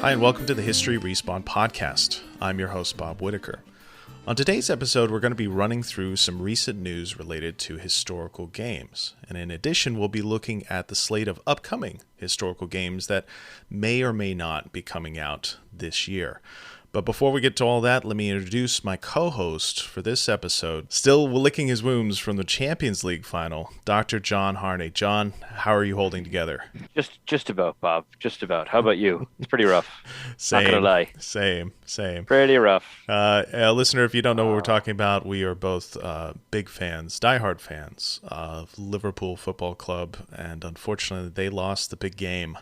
Hi, and welcome to the History Respawn podcast. I'm your host, Bob Whitaker. On today's episode, we're going to be running through some recent news related to historical games. And in addition, we'll be looking at the slate of upcoming historical games that may or may not be coming out this year. But before we get to all that, let me introduce my co-host for this episode, still licking his wounds from the Champions League final, Dr. John Harney. John, how are you holding together? Just about, Bob. Just about. How about you? It's pretty rough. Same. Not gonna lie. Same. Pretty rough. Listener, if you don't know what we're talking about, we are both big fans, diehard fans of Liverpool Football Club, and unfortunately, they lost the big game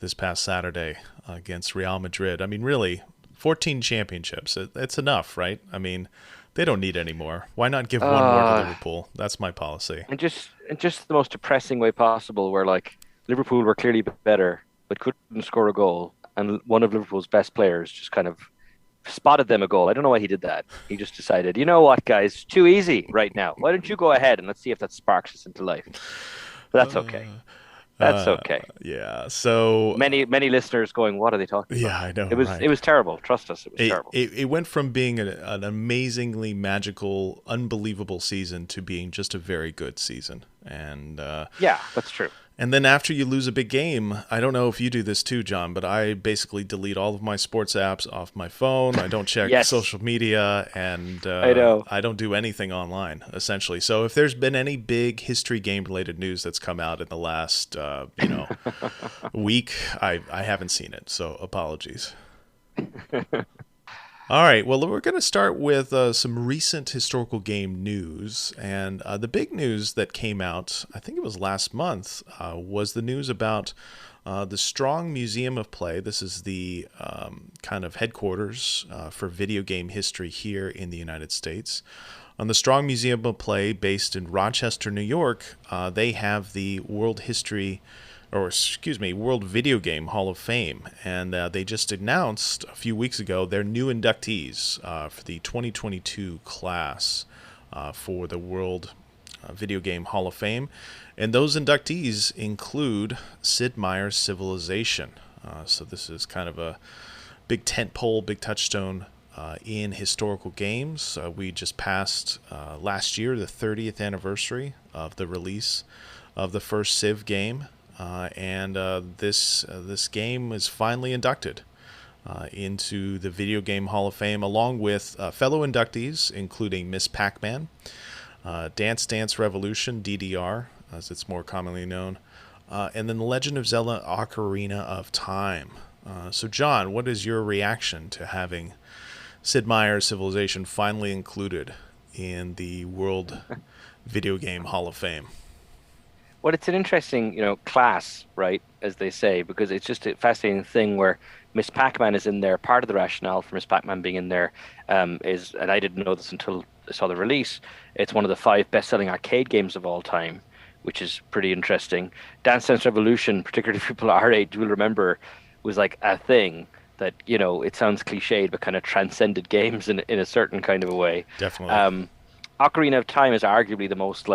this past Saturday against Real Madrid. I mean, really, 14 championships. It's enough, right? I mean, they don't need any more. Why not give one more to Liverpool? That's my policy. And just the most depressing way possible, where like Liverpool were clearly better, but couldn't score a goal, and one of Liverpool's best players just kind of spotted them a goal. I don't know why he did that. He just decided, you know what, guys, it's too easy right now. Why don't you go ahead and let's see if that sparks us into life. But that's okay. That's okay. Yeah. So many listeners going, what are they talking about? Yeah, I know. It was terrible. Trust us, it was terrible. It went from being an amazingly magical, unbelievable season to being just a very good season. And yeah, that's true. And then after you lose a big game, I don't know if you do this too, John, but I basically delete all of my sports apps off my phone. I don't check Yes. social media, and I know. I don't do anything online, essentially. So if there's been any big history game-related news that's come out in the last, week, I haven't seen it. So apologies. All right, well, we're going to start with some recent historical game news. And the big news that came out, I think it was last month, was the news about the Strong Museum of Play. This is the kind of headquarters for video game history here in the United States. On the Strong Museum of Play, based in Rochester, New York, they have the World Video Game Hall of Fame, and they just announced a few weeks ago their new inductees for the 2022 class for the World Video Game Hall of Fame, and those inductees include Sid Meier's Civilization. So this is kind of a big tentpole, big touchstone in historical games. We just passed last year the 30th anniversary of the release of the first Civ game. And this game is finally inducted into the Video Game Hall of Fame, along with fellow inductees, including Miss Pac-Man, Dance Dance Revolution, DDR, as it's more commonly known, and then The Legend of Zelda Ocarina of Time. So, John, what is your reaction to having Sid Meier's Civilization finally included in the World Video Game Hall of Fame? Well, it's an interesting, class, right, as they say, because it's just a fascinating thing where Miss Pac-Man is in there. Part of the rationale for Miss Pac-Man being in there is, and I didn't know this until I saw the release, it's one of the 5 best-selling arcade games of all time, which is pretty interesting. Dance Dance Revolution, particularly people our age will remember, was like a thing that, it sounds cliched, but kind of transcended games in a certain kind of a way. Definitely. Ocarina of Time is arguably the most,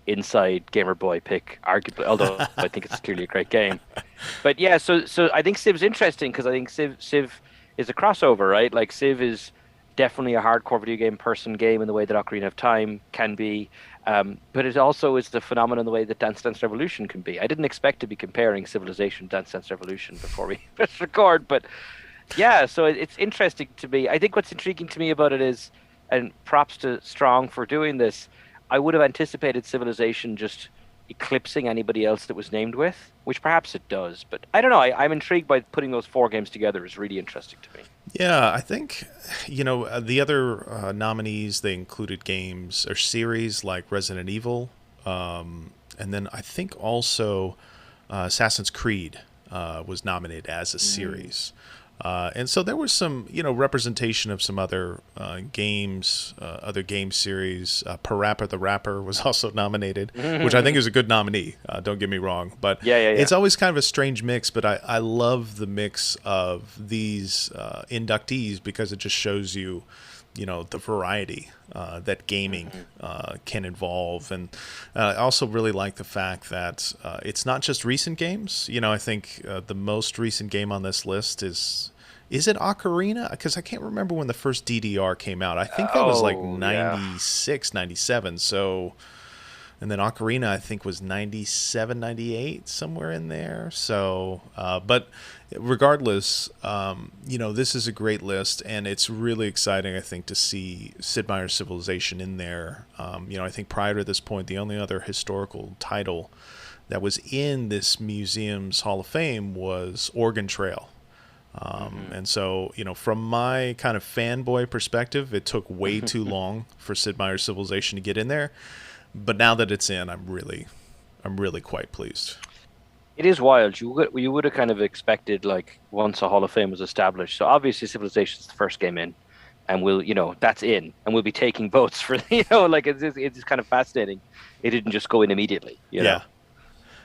inside gamer boy pick, arguably, although I think it's clearly a great game. But yeah, so I think Civ's interesting because I think Civ is a crossover, right? Like Civ is definitely a hardcore video game person game in the way that Ocarina of Time can be, but it also is the phenomenon in the way that Dance Dance Revolution can be. I didn't expect to be comparing Civilization Dance Dance Revolution before we press record, but yeah, so it's interesting to me. I think what's intriguing to me about it is, and props to Strong for doing this, I would have anticipated Civilization just eclipsing anybody else that was named with, which perhaps it does. But I don't know. I'm intrigued by putting those 4 games together. Is really interesting to me. Yeah, I think, the other nominees, they included games or series like Resident Evil, and then I think also Assassin's Creed was nominated as a series. And so there was some, representation of some other games, other game series. Parappa the Rapper was also nominated, which I think is a good nominee. Don't get me wrong. But yeah. It's always kind of a strange mix, but I love the mix of these inductees because it just shows you the variety that gaming can involve. And I also really like the fact that it's not just recent games. I think the most recent game on this list is it Ocarina? Because I can't remember when the first DDR came out. I think that was like Oh, yeah. 96, 97. So, and then Ocarina, I think, was 97, 98, somewhere in there. So, but regardless, this is a great list, and it's really exciting, I think, to see Sid Meier's Civilization in there. I think prior to this point, the only other historical title that was in this museum's Hall of Fame was Oregon Trail. And so, from my kind of fanboy perspective, it took way too long for Sid Meier's Civilization to get in there. But now that it's in, I'm really quite pleased. It is wild. You would have kind of expected, like, once a Hall of Fame was established. So obviously Civilization's the first game in, and that's in, and we'll be taking votes for, like, it's kind of fascinating. It didn't just go in immediately, know?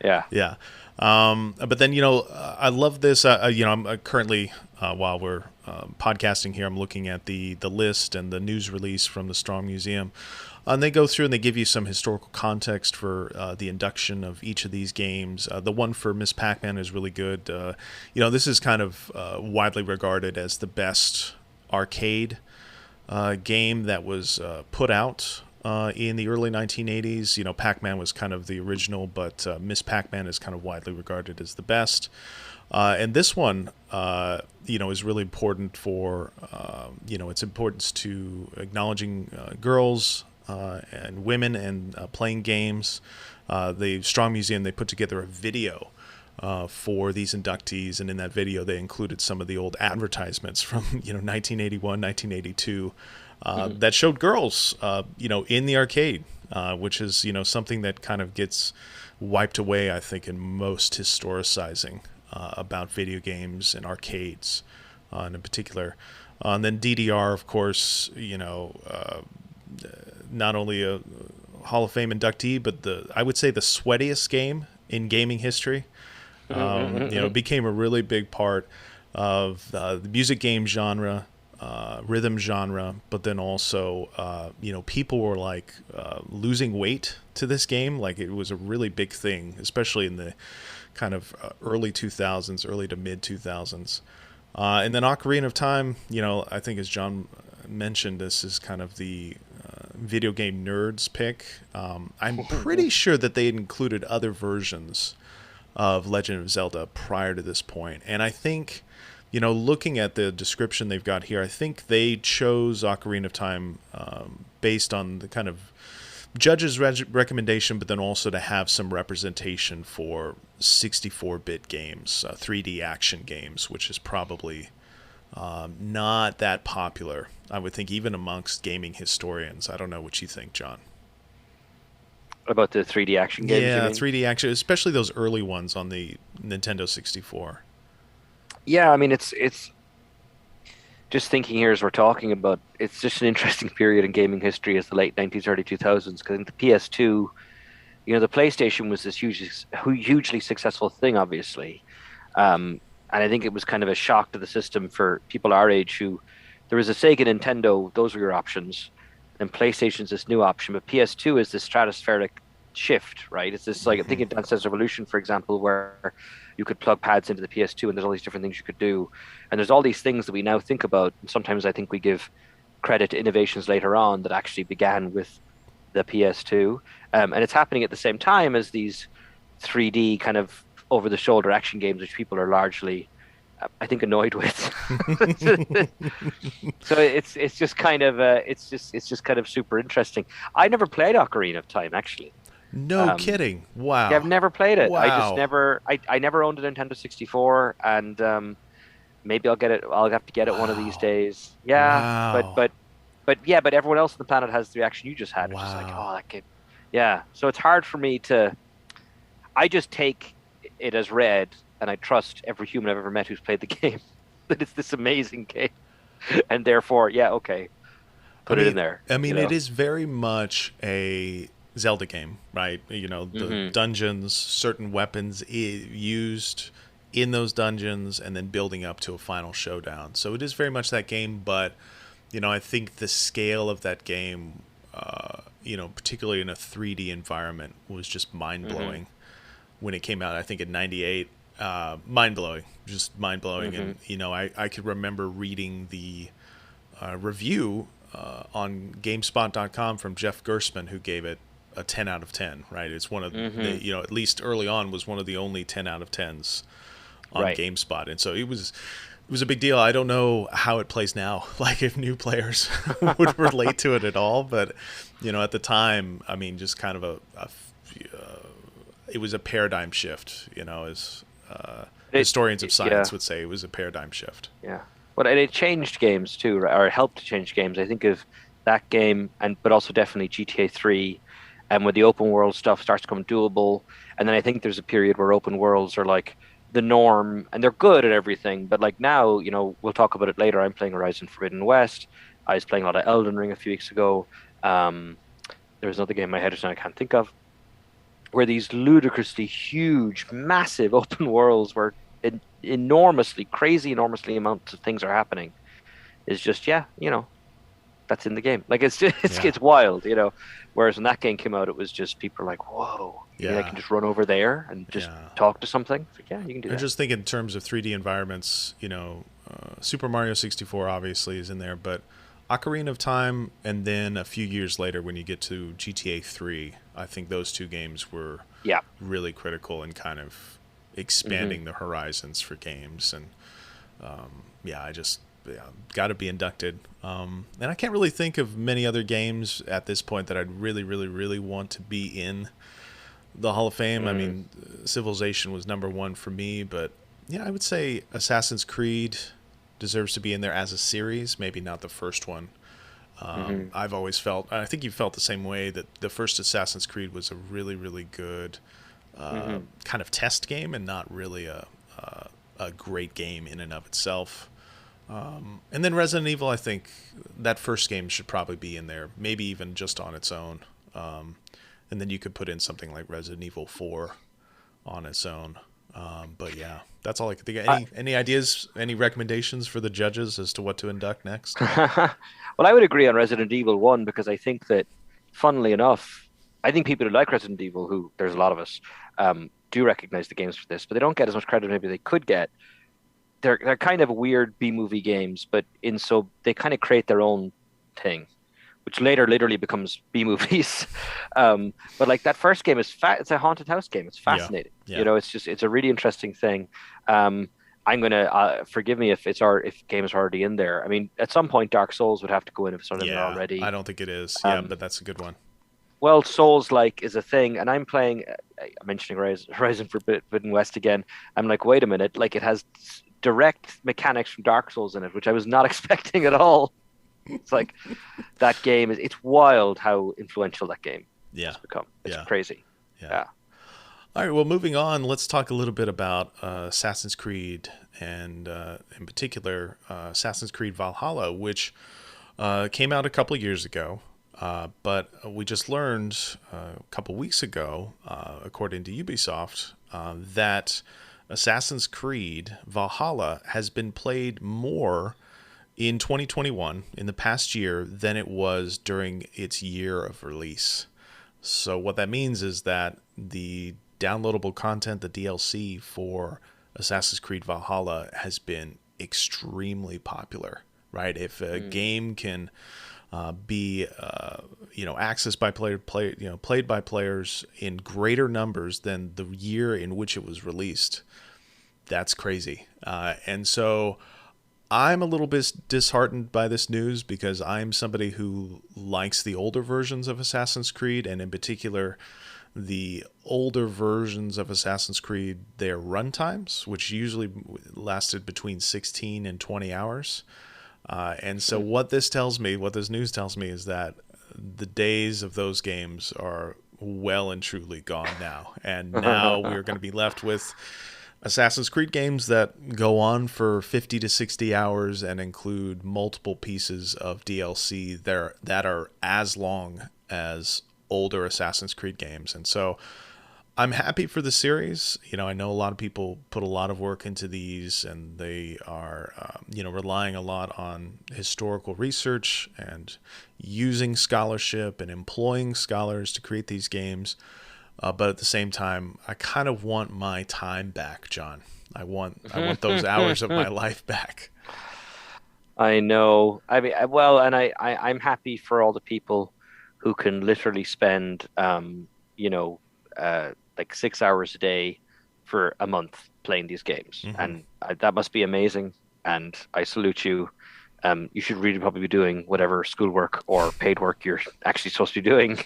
Yeah. Yeah. But then, I love this. I'm currently, while we're podcasting here, I'm looking at the list and the news release from the Strong Museum. And they go through and they give you some historical context for the induction of each of these games. The one for Miss Pac-Man is really good. This is kind of widely regarded as the best arcade game that was put out in the early 1980s. Pac-Man was kind of the original, but Miss Pac-Man is kind of widely regarded as the best. And this one, is really important for, its importance to acknowledging girls and women and playing games. The Strong Museum, they put together a video for these inductees, and in that video they included some of the old advertisements from 1981, 1982 that showed girls in the arcade, which is something that kind of gets wiped away, I think, in most historicizing about video games and arcades in particular. And then DDR, of course, not only a Hall of Fame inductee, but I would say the sweatiest game in gaming history. It became a really big part of the music game genre, rhythm genre, but then also, people were like losing weight to this game. Like, it was a really big thing, especially in the kind of early 2000s, early to mid 2000s. And then Ocarina of Time, I think, as John mentioned, this is kind of the video game nerds pick. I'm pretty sure that they included other versions of Legend of Zelda prior to this point. And I think, looking at the description they've got here, I think they chose Ocarina of Time based on the kind of judge's recommendation, but then also to have some representation for 64-bit games, 3D action games, which is probably not that popular, I would think, even amongst gaming historians. I don't know what you think, John. About the 3D action games? Yeah, 3D action, especially those early ones on the Nintendo 64. Yeah, I mean, it's just thinking here as we're talking about, it's just an interesting period in gaming history as the late 90s, early 2000s, because I think the PS2, the PlayStation was this hugely successful thing, obviously. And I think it was kind of a shock to the system for people our age who, there was a Sega Nintendo, those were your options, and PlayStation's this new option, but PS2 is this stratospheric shift, right? It's this, like, I think in Dance Dance Revolution, for example, where you could plug pads into the PS2 and there's all these different things you could do. And there's all these things that we now think about. And sometimes I think we give credit to innovations later on that actually began with the PS2. And it's happening at the same time as these 3D kind of over-the-shoulder action games, which people are largely, I think, annoyed with. So it's just kind of it's just kind of super interesting. I never played Ocarina of Time, actually. No kidding. Wow. Yeah, I've never played it. Wow. I never owned a Nintendo 64, and maybe I'll get it. I'll have to get it one of these days. Yeah, Wow. but everyone else on the planet has the reaction you just had. It's just like, oh, that kid. Yeah, so it's hard for me to. I just take it as read, and I trust every human I've ever met who's played the game that it's this amazing game, and therefore, yeah, okay, put it in there. I mean, it is very much a Zelda game, right? The dungeons, certain weapons used in those dungeons, and then building up to a final showdown. So it is very much that game, but I think the scale of that game, particularly in a 3D environment, was just mind Mm-hmm. blowing when it came out. I think in '98, mind blowing, just mind blowing. Mm-hmm. And I could remember reading the review on GameSpot.com from Jeff Gerstmann, who gave it a 10 out of 10. Right, it's one of Mm-hmm. the at least early on was one of the only 10 out of 10s on Right. GameSpot, and so it was a big deal. I don't know how it plays now, like if new players would relate to it at all. But at the time, I mean, just kind of it was a paradigm shift. As It, historians of yeah. science would say, it was a paradigm shift. Yeah. Well, and it changed games too, right? Or it helped to change games. I think of that game, but also definitely GTA 3, and when the open world stuff starts to become doable, and then I think there's a period where open worlds are like the norm, and they're good at everything. But like now, we'll talk about it later. I'm playing Horizon Forbidden West. I was playing a lot of Elden Ring a few weeks ago. Um, there was another game in my head just now I can't think of, where these ludicrously huge, massive open worlds where enormously, crazy, enormously amounts of things are happening is just, yeah, that's in the game. Like it's just, Yeah, it's wild. Whereas when that game came out, it was just people are like, whoa, you mean I yeah, can just run over there and just yeah. talk to something? It's like, yeah, you can do I that. just think in terms of 3D environments, Super Mario 64 obviously is in there, but Ocarina of Time, and then a few years later when you get to GTA 3, I think those two games were Yeah. really critical in kind of Hmm. expanding the horizons for games. And yeah, I just got to be inducted. And I can't really think of many other games at this point that I'd really, really, really want to be in the Hall of Fame. I Mm. mean, Civilization was number one for me, but yeah, I would say Assassin's Creed deserves to be in there as a series, maybe not the first one. Hmm. I've always felt, and I think you felt the same way, that the first Assassin's Creed was a really, really good Hmm. kind of test game and not really a great game in and of itself. And then Resident Evil, I think that first game should probably be in there, maybe even just on its own. And then you could put in something like Resident Evil 4 on its own. But yeah, that's all I could think of. I, Any ideas, any recommendations for the judges as to what to induct next? well, I would agree on Resident Evil 1 because I think that, funnily enough, I think people who like Resident Evil, who there's a lot of us, do recognize the games for this, but they don't get as much credit maybe they could get. They're kind of weird B movie games, but in so they kind of create their own thing, which later literally becomes B movies. But like that first game is it's a haunted house game. It's Yeah, fascinating. yeah, It's a really interesting thing. I'm gonna forgive me if if games are already in there. I mean, at some point, Dark Souls would have to go in if it's not in there yeah. I already. don't think it is. Yeah, Um, but that's a good one. well, Souls like is a thing, and I'm playing. I'm mentioning Horizon Forbidden West again. I'm like, wait a minute, like it has direct mechanics from Dark Souls in it, which I was not expecting at all. It's like that game is. It's wild how influential that game Yeah, has become. It's yeah, crazy. yeah. Yeah. All right. Well, moving on, let's talk a little bit about Assassin's Creed, and in particular, Assassin's Creed Valhalla, which came out a couple years ago. But we just learned a couple weeks ago, according to Ubisoft, that Assassin's Creed Valhalla has been played more in 2021, in the past year, than it was during its year of release. So, what that means is that the downloadable content, the DLC for Assassin's Creed Valhalla, has been extremely popular, right? If a Mm. game can be accessed by played by players in greater numbers than the year in which it was released, that's crazy. And so I'm a little bit disheartened by this news because I'm somebody who likes the older versions of Assassin's Creed, and in particular the older versions of Assassin's Creed, their runtimes, which usually lasted between 16 and 20 hours. And so what this tells me, what this news tells me, is that the days of those games are well and truly gone now. And now we're going to be left with Assassin's Creed games that go on for 50 to 60 hours and include multiple pieces of DLC that are as long as older Assassin's Creed games. And so I'm happy for the series. I know a lot of people put a lot of work into these, and they are, relying a lot on historical research and using scholarship and employing scholars to create these games. But at the same time, I kind of want my time back, John. I want those hours of my life back. I know. I mean, well, and I'm happy for all the people who can literally spend, you know, like 6 hours a day for a month playing these games, Hmm. and that must be amazing. And I salute you. You should really probably be doing whatever schoolwork or paid work you're actually supposed to be doing.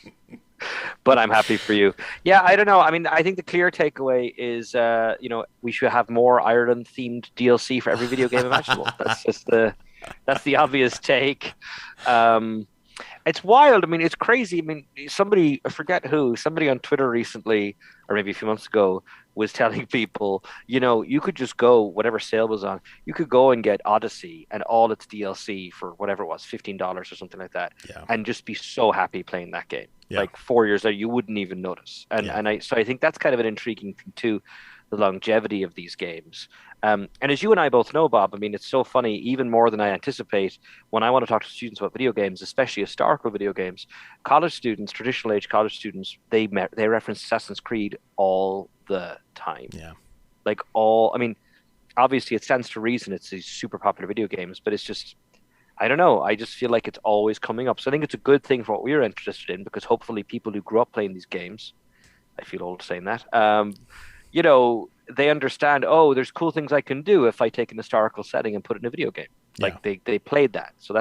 But I'm happy for you. Yeah, I don't know. I mean, I think the clear takeaway is, we should have more Ireland themed DLC for every video game imaginable. That's the obvious take. Um, it's wild. I mean, it's crazy. I mean, somebody, I forget who, somebody on Twitter recently, or maybe a few months ago, was telling people, you could just go, whatever sale was on, you could go and get Odyssey and all its DLC for whatever it was, $15 or something like that, Yeah. and just be so happy playing that game. Yeah. Like 4 years later, you wouldn't even notice. Yeah. So I think that's kind of an intriguing thing too, the longevity of these games. And as you and I both know, Bob, I mean, it's so funny, even more than I anticipate, when I want to talk to students about video games, especially historical video games, college students, traditional age college students, they reference Assassin's Creed all the time. Yeah. Like I mean, obviously it stands to reason it's these super popular video games, but it's just, I don't know. I just feel like it's always coming up. So I think it's a good thing for what we're interested in, because hopefully people who grew up playing these games, I feel old saying that, they understand, oh, there's cool things I can do if I take an historical setting and put it in a video game. Yeah. Like they played that. So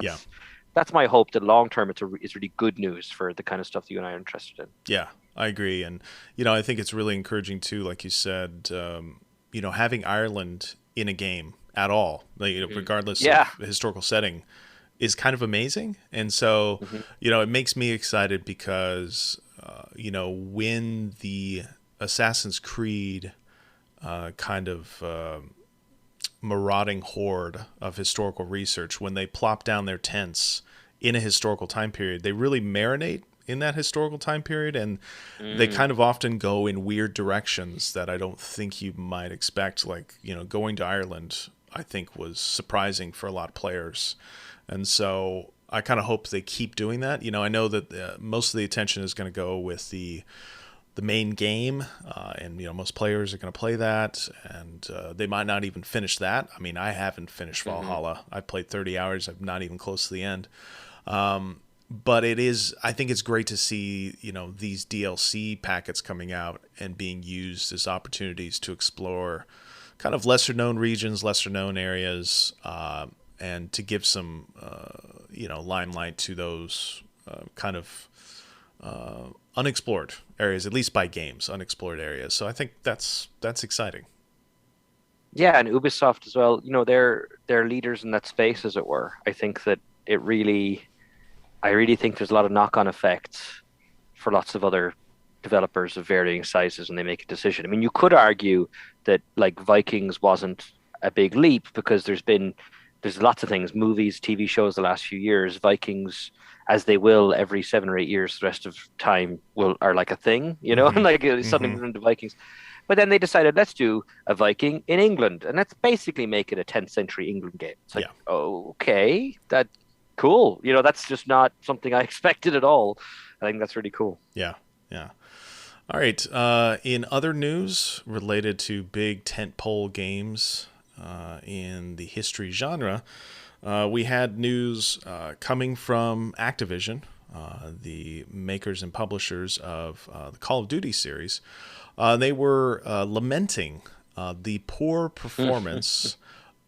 that's my hope, that long term it's really good news for the kind of stuff that you and I are interested in. Yeah, I agree. And, I think it's really encouraging too, like you said, having Ireland in a game at all, like, regardless of the historical setting, is kind of amazing. And so, it makes me excited because, when the Assassin's Creed kind of marauding horde of historical research, when they plop down their tents in a historical time period, they really marinate in that historical time period, and they kind of often go in weird directions that I don't think you might expect. Like, going to Ireland, I think, was surprising for a lot of players. And so I kind of hope they keep doing that. I know that most of the attention is going to go with the main game, and most players are going to play that, and they might not even finish that. I mean, I haven't finished Valhalla. I played 30 hours. I'm not even close to the end. But I think it's great to see, these DLC packets coming out and being used as opportunities to explore kind of lesser known regions, lesser known areas, and to give some, limelight to those kind of unexplored areas, at least by games, unexplored areas. So I think that's exciting. Yeah, and Ubisoft as well. They're leaders in that space, as it were. I think that I really think there's a lot of knock-on effects for lots of other developers of varying sizes when they make a decision. I mean, you could argue that like Vikings wasn't a big leap, because there's lots of things, movies, TV shows the last few years. Vikings, as they will every 7 or 8 years, the rest of time are like a thing, and like suddenly we're into Vikings. But then they decided, let's do a Viking in England, and let's basically make it a 10th century England game. It's like, okay, that cool. That's just not something I expected at all. I think that's really cool. Yeah, yeah. All right. In other news related to big tentpole games in the history genre, we had news coming from Activision, the makers and publishers of the Call of Duty series. They were lamenting the poor performance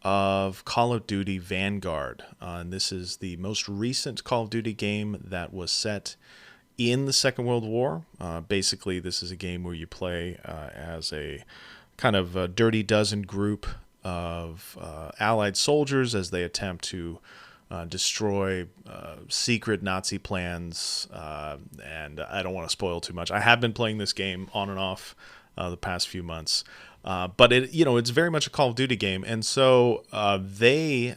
of Call of Duty Vanguard. And this is the most recent Call of Duty game that was set in the Second World War. Basically, this is a game where you play as a kind of a dirty dozen group of Allied soldiers as they attempt to destroy secret Nazi plans. And I don't want to spoil too much. I have been playing this game on and off the past few months. But it's very much a Call of Duty game. And so they,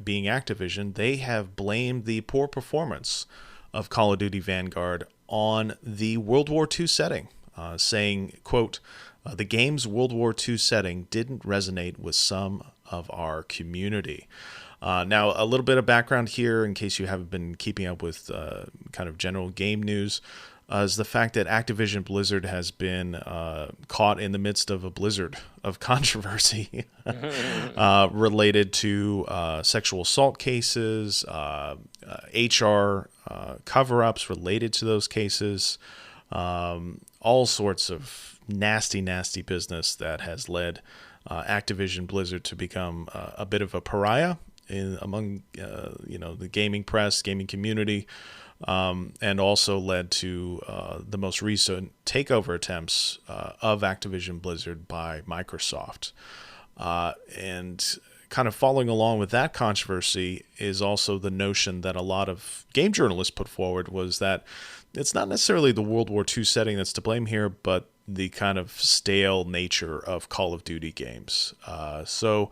being Activision, they have blamed the poor performance of Call of Duty Vanguard on the World War II setting. saying, quote, the game's World War II setting didn't resonate with some of our community. Now, a little bit of background here, in case you haven't been keeping up with kind of general game news, is the fact that Activision Blizzard has been caught in the midst of a blizzard of controversy related to sexual assault cases, HR cover-ups related to those cases, all sorts of nasty business that has led Activision Blizzard to become a bit of a pariah among the gaming press, gaming community, and also led to the most recent takeover attempts of Activision Blizzard by Microsoft. And kind of following along with that controversy is also the notion that a lot of game journalists put forward was that it's not necessarily the World War II setting that's to blame here, but the kind of stale nature of Call of Duty games. So,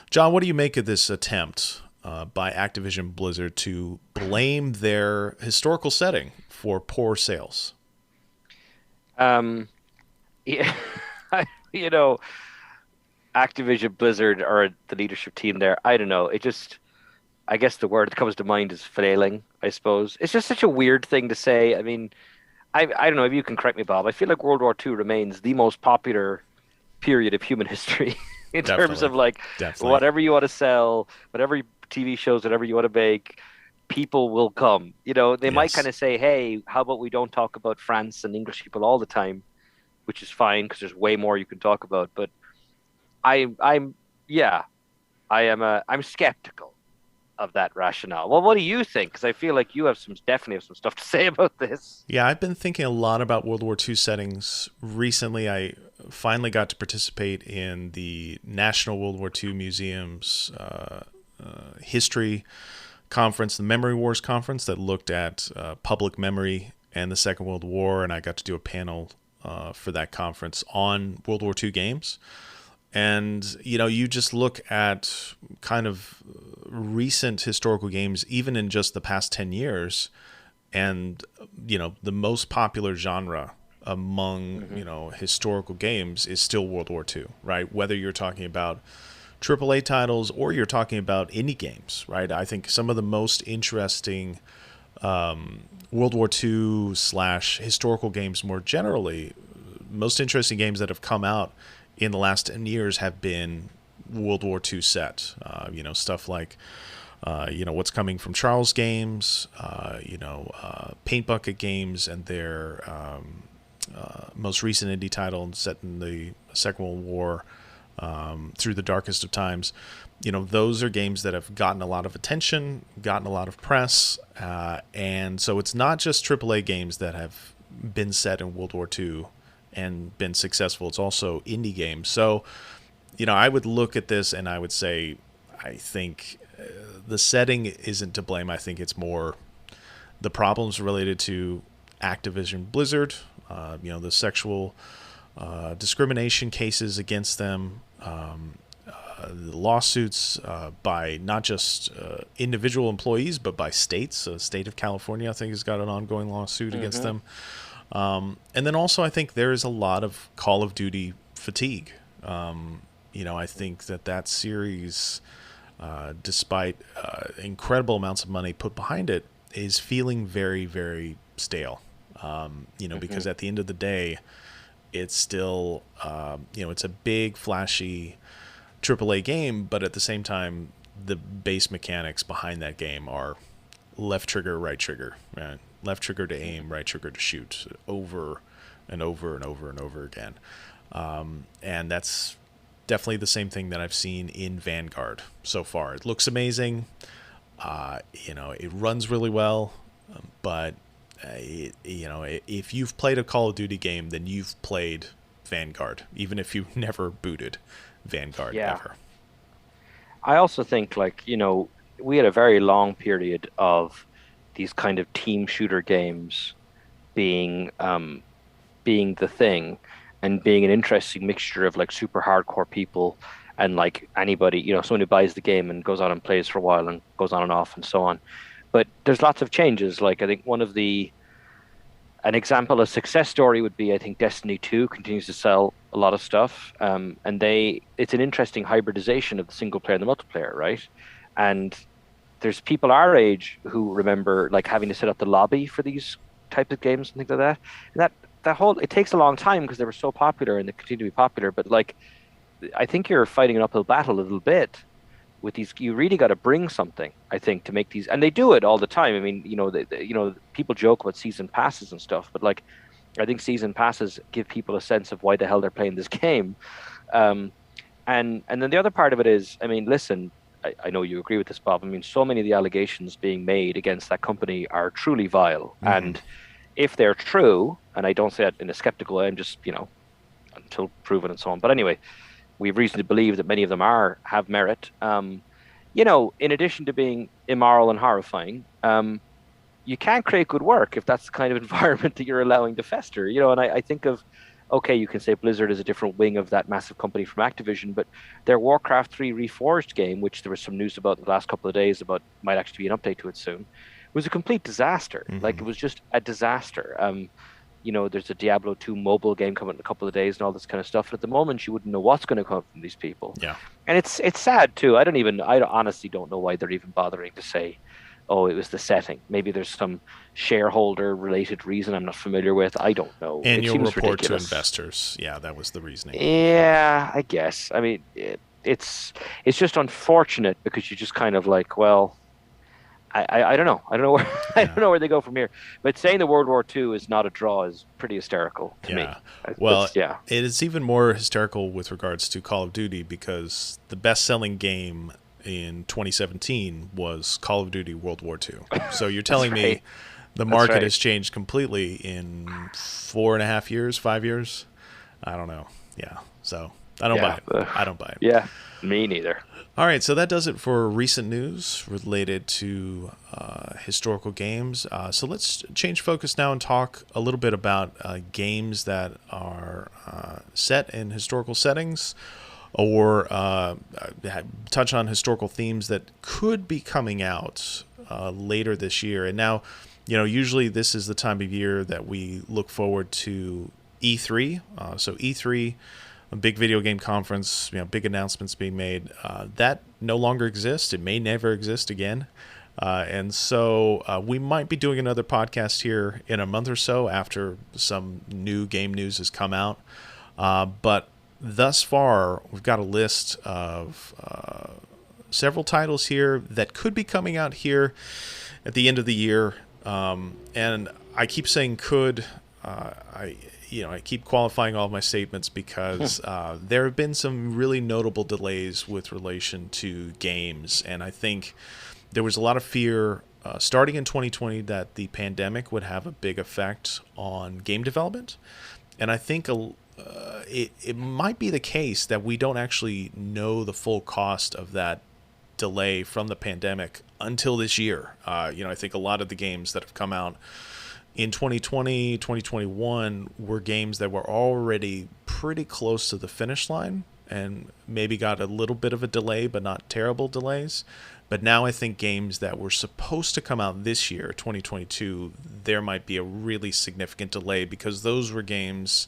John, what do you make of this attempt by Activision Blizzard to blame their historical setting for poor sales? Yeah, Activision Blizzard or the leadership team there, I don't know. I guess the word that comes to mind is flailing, I suppose. It's just such a weird thing to say. I mean, I don't know if you can correct me, Bob. I feel like World War II remains the most popular period of human history in terms of whatever you want to sell, whatever TV shows, whatever you want to make, people will come. They might kind of say, hey, how about we don't talk about France and English people all the time, which is fine because there's way more you can talk about. But I'm skeptical of that rationale. Well, what do you think? Because I feel like you definitely have some stuff to say about this. Yeah, I've been thinking a lot about World War II settings recently. I finally got to participate in the National World War II Museum's history conference, the Memory Wars conference that looked at public memory and the Second World War, and I got to do a panel for that conference on World War II games. And, you just look at kind of recent historical games, even in just the past 10 years, and, the most popular genre among, historical games is still World War II, right? Whether you're talking about AAA titles or you're talking about indie games, right? I think some of the most interesting World War II / historical games more generally, most interesting games that have come out in the last 10 years have been World War II set. Stuff like, what's coming from Charles Games, Paint Bucket Games, and their most recent indie title set in the Second World War, Through the Darkest of Times. Those are games that have gotten a lot of attention, gotten a lot of press, and so it's not just AAA games that have been set in World War II and been successful. It's also indie games. So, I would look at this and I would say, I think the setting isn't to blame. I think it's more the problems related to Activision Blizzard, the sexual discrimination cases against them, the lawsuits by not just individual employees, but by states. The state of California, I think, has got an ongoing lawsuit against them. And then also, I think there is a lot of Call of Duty fatigue. I think that series, despite incredible amounts of money put behind it, is feeling very, very stale. Because at the end of the day, it's still, it's a big, flashy AAA game, but at the same time, the base mechanics behind that game are left trigger, right trigger, right? Left trigger to aim, right trigger to shoot, over and over and over and over again. And that's definitely the same thing that I've seen in Vanguard so far. It looks amazing. It runs really well, but if you've played a Call of Duty game, then you've played Vanguard, even if you never booted Vanguard ever. I also think, we had a very long period of these kind of team shooter games being the thing, and being an interesting mixture of super hardcore people and anybody, someone who buys the game and goes on and plays for a while and goes on and off and so on. But there's lots of changes. I think one of the An example, a success story would be, I think Destiny 2 continues to sell a lot of stuff. And it's an interesting hybridization of the single player and the multiplayer, right? And there's people our age who remember like having to set up the lobby for these types of games and things like that. And that whole it takes a long time because they were so popular and they continue to be popular. But like, I think you're fighting an uphill battle a little bit with these. You really got to bring something, I think, to make these, and they do it all the time. I mean, people joke about season passes and stuff, but like, I think season passes give people a sense of why the hell they're playing this game. And then the other part of it is, I mean, listen, I know you agree with this, Bob. I mean, so many of the allegations being made against that company are truly vile, and if they're true, and I don't say that in a skeptical way, I'm just until proven and so on. But anyway, we have reason to believe that many of them have merit. In addition to being immoral and horrifying, you can't create good work if that's the kind of environment that you're allowing to fester. And I think of, okay, you can say Blizzard is a different wing of that massive company from Activision, but their Warcraft 3 Reforged game, which there was some news about in the last couple of days about might actually be an update to it soon, was a complete disaster. Like, it was just a disaster. There's a Diablo 2 mobile game coming in a couple of days and all this kind of stuff. And at the moment, you wouldn't know what's going to come from these people. Yeah. And it's sad too. I honestly don't know why they're even bothering to say, oh, it was the setting. Maybe there's some shareholder related reason I'm not familiar with. I don't know. Annual report to investors. Yeah, that was the reasoning. Yeah, I guess. I mean, it's just unfortunate because you just kind of like, well, I don't know. I don't know where I don't know where they go from here. But saying the World War II is not a draw is pretty hysterical to me. Well, it is even more hysterical with regards to Call of Duty because the best-selling game in 2017 was Call of Duty World War II. So you're telling me the market has changed completely in 4.5 years, 5 years? I don't know. Yeah. So I don't buy it. I don't buy it. Yeah, me neither. All right, so that does it for recent news related to historical games. So let's change focus now and talk a little bit about games that are set in historical settings or touch on historical themes that could be coming out later this year. And now, usually this is the time of year that we look forward to E3. So E3, a big video game conference, big announcements being made. That no longer exists. It may never exist again. And so we might be doing another podcast here in a month or so after some new game news has come out. But thus far, we've got a list of several titles here that could be coming out here at the end of the year. And I keep saying could. I keep qualifying all of my statements because there have been some really notable delays with relation to games. And I think there was a lot of fear starting in 2020 that the pandemic would have a big effect on game development. And I think it might be the case that we don't actually know the full cost of that delay from the pandemic until this year. I think a lot of the games that have come out in 2020, 2021 were games that were already pretty close to the finish line and maybe got a little bit of a delay, but not terrible delays. But now I think games that were supposed to come out this year, 2022, there might be a really significant delay because those were games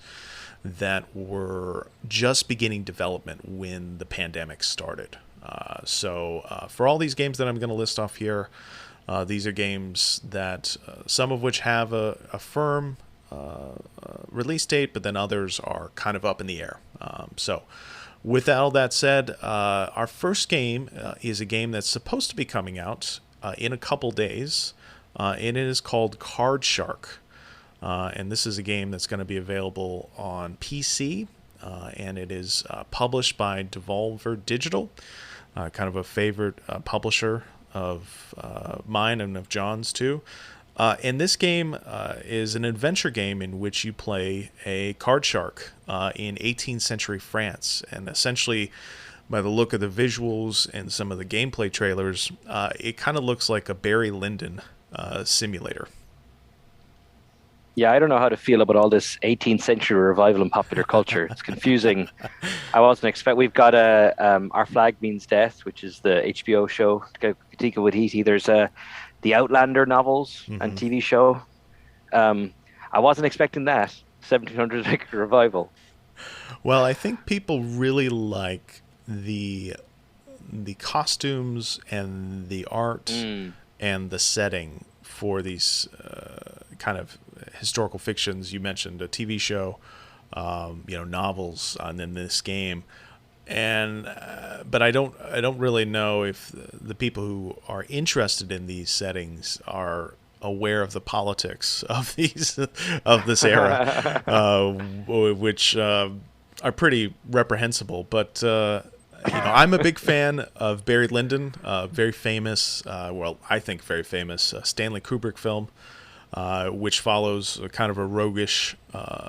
that were just beginning development when the pandemic started. So for all these games that I'm going to list off here, these are games that some of which have a firm release date, but then others are kind of up in the air. So with all that said, our first game is a game that's supposed to be coming out in a couple days, and it is called Card Shark. And this is a game that's going to be available on PC, and it is published by Devolver Digital, kind of a favorite publisher of mine and of John's too. And this game is an adventure game in which you play a card shark in 18th century France. And essentially, by the look of the visuals and some of the gameplay trailers, it kind of looks like a Barry Lyndon simulator. Yeah, I don't know how to feel about all this 18th century revival in popular culture. It's confusing. I wasn't expect. We've got Our Flag Means Death, which is the HBO show. Taika Waititi. There's the Outlander novels and TV show. I wasn't expecting that 1700 revival. Well, I think people really like the costumes and the art Mm. and the setting for these kind of historical fictions. You mentioned a TV show, novels, and then this game. And but I don't really know if the people who are interested in these settings are aware of the politics of these of this era, which are pretty reprehensible. But I'm a big fan of Barry Lyndon, very famous, I think very famous Stanley Kubrick film, which follows a kind of a roguish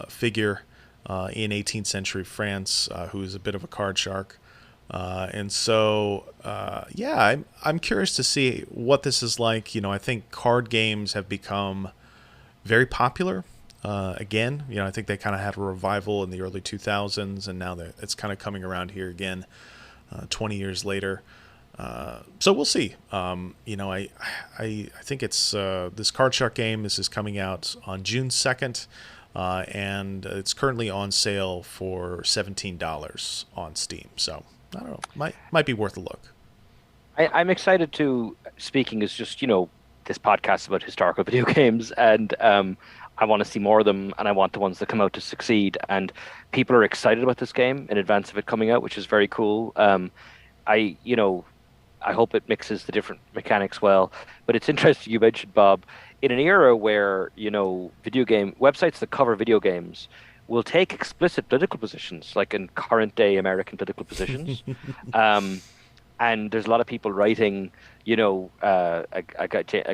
figure in 18th century France, who is a bit of a card shark. And so, I'm curious to see what this is like. I think card games have become very popular. Again, I think they kind of had a revival in the early 2000s, and now it's kind of coming around here again, 20 years later. So we'll see. I think it's this Card Shark game. This is coming out on June 2nd, and it's currently on sale for $17 on Steam. So I don't know, might be worth a look. I'm excited to speaking as just, this podcast about historical video games, and I want to see more of them, and I want the ones that come out to succeed. And people are excited about this game in advance of it coming out, which is very cool. I, you know, I hope it mixes the different mechanics well. But it's interesting you mentioned, Bob, in an era where, video game websites that cover video games will take explicit political positions, like in current day American political positions. And there's a lot of people writing, a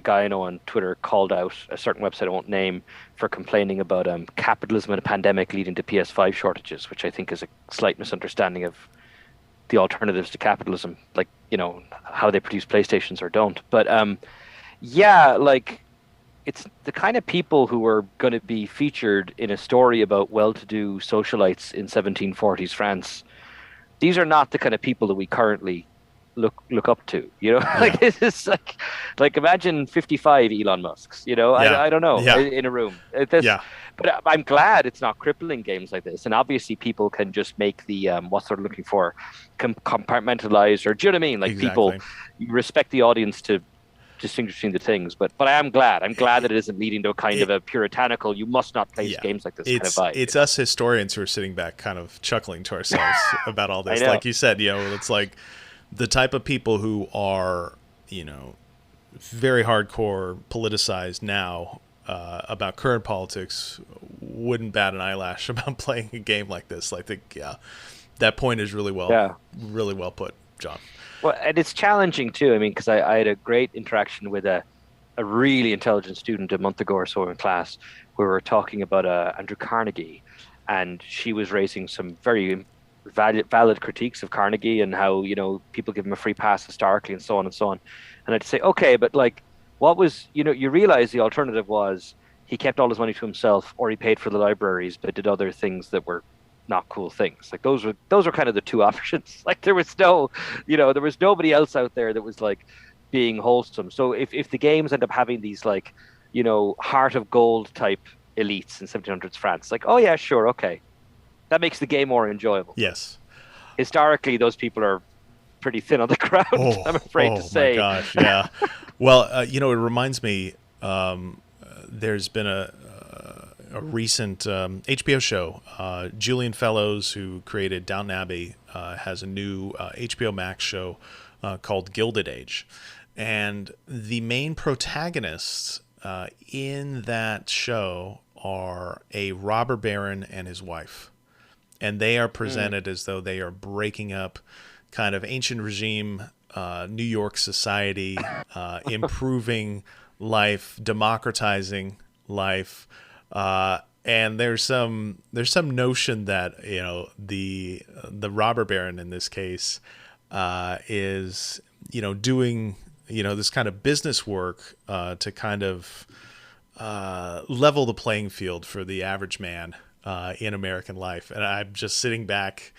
guy I know on Twitter called out a certain website I won't name for complaining about capitalism and a pandemic leading to PS5 shortages, which I think is a slight misunderstanding of the alternatives to capitalism, like, how they produce PlayStations or don't. But like, it's the kind of people who are going to be featured in a story about well-to-do socialites in 1740s France. These are not the kind of people that we currently look up to, Yeah. like this is like imagine 55 Elon Musks, Yeah. I don't know, Yeah. in a room. This, Yeah. but I'm glad it's not crippling games like this, and obviously people can just make the what they're looking for compartmentalize, or do you know what I mean, like people Exactly. respect the audience to distinguish between the things. But I'm glad that it isn't leading to a kind of a puritanical, you must not play Yeah. games like this kind of vibe. It's us historians who are sitting back kind of chuckling to ourselves about all this. I know. Like you said, it's like the type of people who are, very hardcore politicized now about current politics wouldn't bat an eyelash about playing a game like this. I think, that point is really well put, John. Well, and it's challenging too. I mean, because I had a great interaction with a really intelligent student a month ago or so in class. We were talking about Andrew Carnegie, and she was raising some very valid critiques of Carnegie and how, people give him a free pass historically and so on and so on. And I'd say, okay, but like, what was, you realize the alternative was he kept all his money to himself, or he paid for the libraries but did other things that were not cool things. Like those were kind of the two options. Like there was there was nobody else out there that was like being wholesome. So if the games end up having these like, heart of gold type elites in 1700s France, like, oh yeah, sure, okay, that makes the game more enjoyable. Yes. Historically, those people are pretty thin on the ground, I'm afraid to say. Oh my gosh, yeah. Well, it reminds me, there's been a recent HBO show. Julian Fellows, who created Downton Abbey, has a new HBO Max show called Gilded Age. And the main protagonists in that show are a robber baron and his wife. And they are presented as though they are breaking up kind of ancient regime New York society, improving life, democratizing life. And there's some notion that the robber baron in this case is doing this kind of business work to kind of level the playing field for the average man in American life. And I'm just sitting back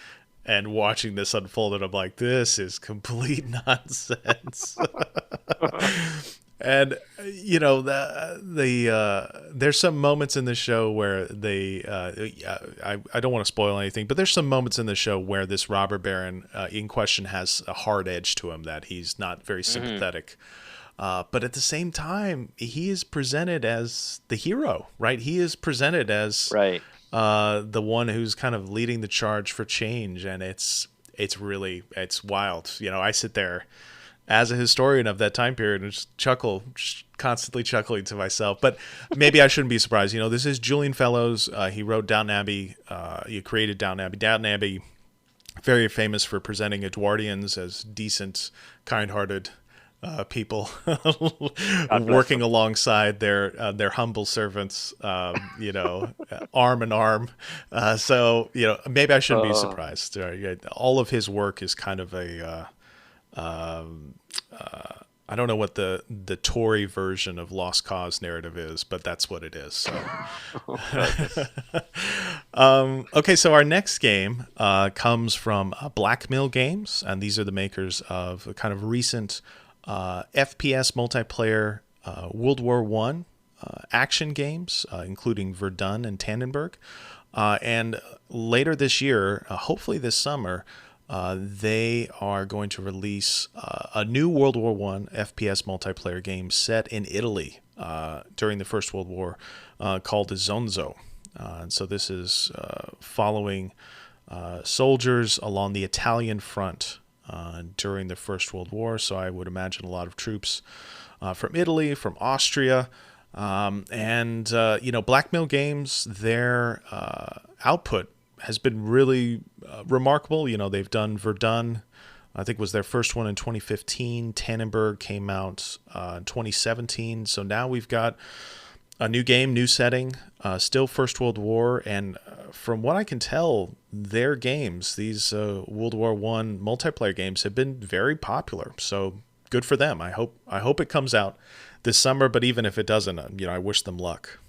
and watching this unfold, and I'm like, this is complete nonsense. And there's some moments in the show where I don't want to spoil anything, but there's some moments in the show where this robber baron in question has a hard edge to him, that he's not very sympathetic. But at the same time, he is presented as the hero, right? He is presented as Right. the one who's kind of leading the charge for change, and it's wild. I sit there as a historian of that time period and just constantly chuckling to myself. But maybe I shouldn't be surprised. This is Julian Fellows. He wrote Downton Abbey. He created Downton Abbey. Downton Abbey, very famous for presenting Edwardians as decent, kind-hearted people working alongside their humble servants, arm in arm. So maybe I shouldn't be surprised. All of his work is kind of a I don't know what the Tory version of Lost Cause narrative is, but that's what it is. So. Okay, so our next game comes from Blackmill Games, and these are the makers of a kind of recent FPS multiplayer World War I action games, including Verdun and Tannenberg. And later this year, hopefully this summer, they are going to release a new World War I FPS multiplayer game set in Italy during the First World War called Zonzo. And so this is following soldiers along the Italian front during the First World War. So I would imagine a lot of troops from Italy, from Austria. And Blackmill Games, their output has been really remarkable. They've done Verdun, I think was their first one in 2015. Tannenberg came out in 2017. So now we've got a new game, new setting, still First World War. And from what I can tell, their games, these World War I multiplayer games, have been very popular. So good for them. I hope it comes out this summer, but even if it doesn't, I wish them luck.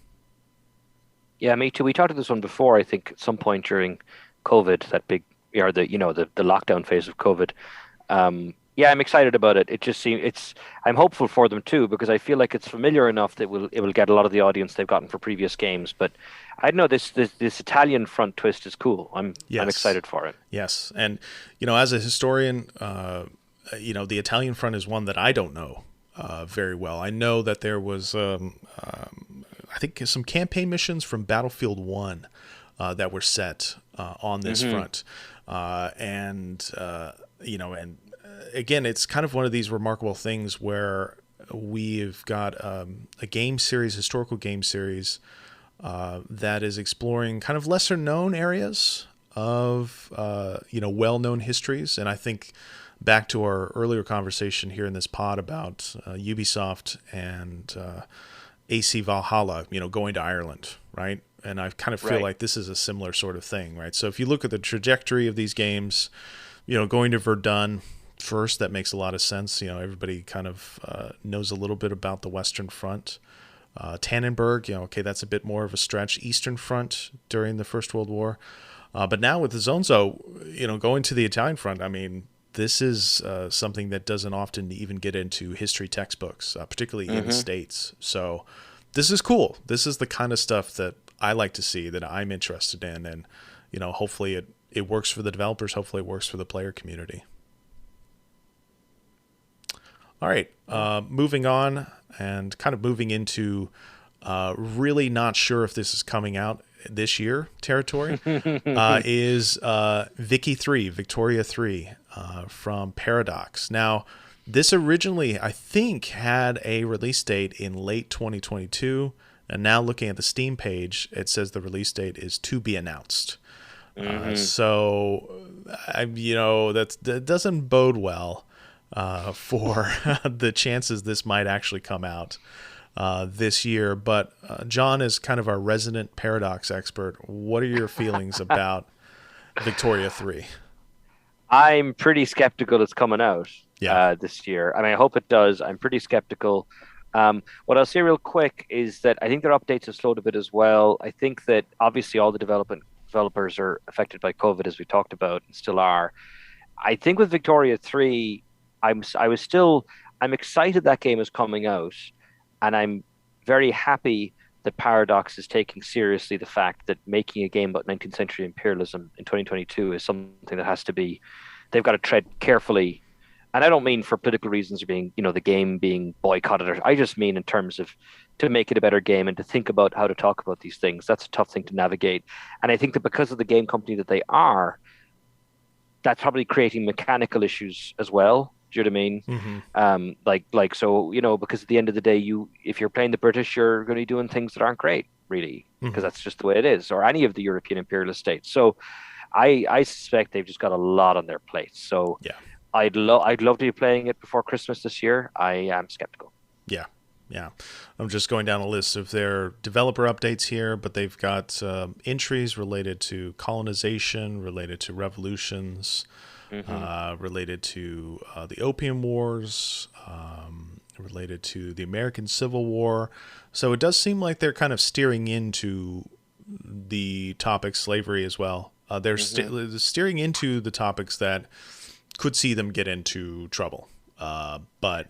Yeah, me too. We talked about this one before, I think, at some point during COVID, that big, or the lockdown phase of COVID. Yeah, I'm excited about it. It just seems I'm hopeful for them too, because I feel like it's familiar enough that it will get a lot of the audience they've gotten for previous games. But I don't know, this Italian front twist is cool. I'm excited for it. Yes, and as a historian, the Italian front is one that I don't know very well. I know that there was I think some campaign missions from Battlefield 1 that were set on this front. And again, it's kind of one of these remarkable things where we've got a historical game series that is exploring kind of lesser known areas of, well-known histories. And I think back to our earlier conversation here in this pod about Ubisoft and AC Valhalla, going to Ireland, right? And I kind of feel like this is a similar sort of thing, right? So if you look at the trajectory of these games, going to Verdun first, that makes a lot of sense. Everybody kind of knows a little bit about the Western Front. Tannenberg, okay, that's a bit more of a stretch. Eastern Front during the First World War. But now with the Zonzo, going to the Italian Front, I mean, this is something that doesn't often even get into history textbooks, particularly in the States. So this is cool. This is the kind of stuff that I like to see, that I'm interested in. And, hopefully it works for the developers. Hopefully it works for the player community. All right. Moving on and kind of moving into really not sure if this is coming out this year territory is Victoria 3 from Paradox. Now, this originally, I think, had a release date in late 2022, and now looking at the Steam page, it says the release date is to be announced. So, that doesn't bode well for the chances this might actually come out this year. But John is kind of our resident Paradox expert. What are your feelings about Victoria 3? I'm pretty skeptical it's coming out this year. I mean, I hope it does. I'm pretty skeptical. What I'll say real quick is that I think their updates have slowed a bit as well. I think that obviously all the developers are affected by COVID, as we talked about, and still are. I think with Victoria 3, I'm excited that game is coming out, and I'm very happy that Paradox is taking seriously the fact that making a game about 19th century imperialism in 2022 is something that has to be, they've got to tread carefully. And I don't mean for political reasons or being, the game being boycotted. I just mean in terms of to make it a better game and to think about how to talk about these things. That's a tough thing to navigate. And I think that because of the game company that they are, that's probably creating mechanical issues as well. Do you know what I mean? So because at the end of the day, if you're playing the British, you're going to be doing things that aren't great, really, because that's just the way it is, or any of the European imperialist states. So I suspect they've just got a lot on their plates. So Yeah. I'd love to be playing it before Christmas this year. I am skeptical. Yeah. Yeah. I'm just going down a list of their developer updates here, but they've got entries related to colonization, related to revolutions, related to the Opium Wars, related to the American Civil War. So it does seem like they're kind of steering into the topic slavery as well. They're steering into the topics that could see them get into trouble. But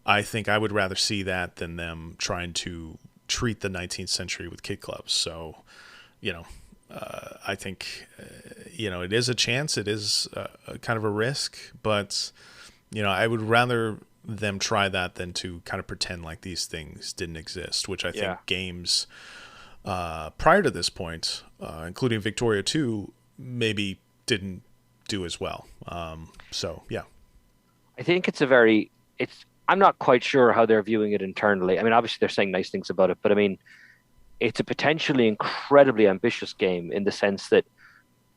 I think I would rather see that than them trying to treat the 19th century with kid clubs. So, I think, it is a chance. It is kind of a risk. But, I would rather them try that than to kind of pretend like these things didn't exist, which I think games prior to this point, including Victoria 2, maybe didn't do as well. Yeah. I think I'm not quite sure how they're viewing it internally. I mean, obviously they're saying nice things about it, but I mean, it's a potentially incredibly ambitious game in the sense that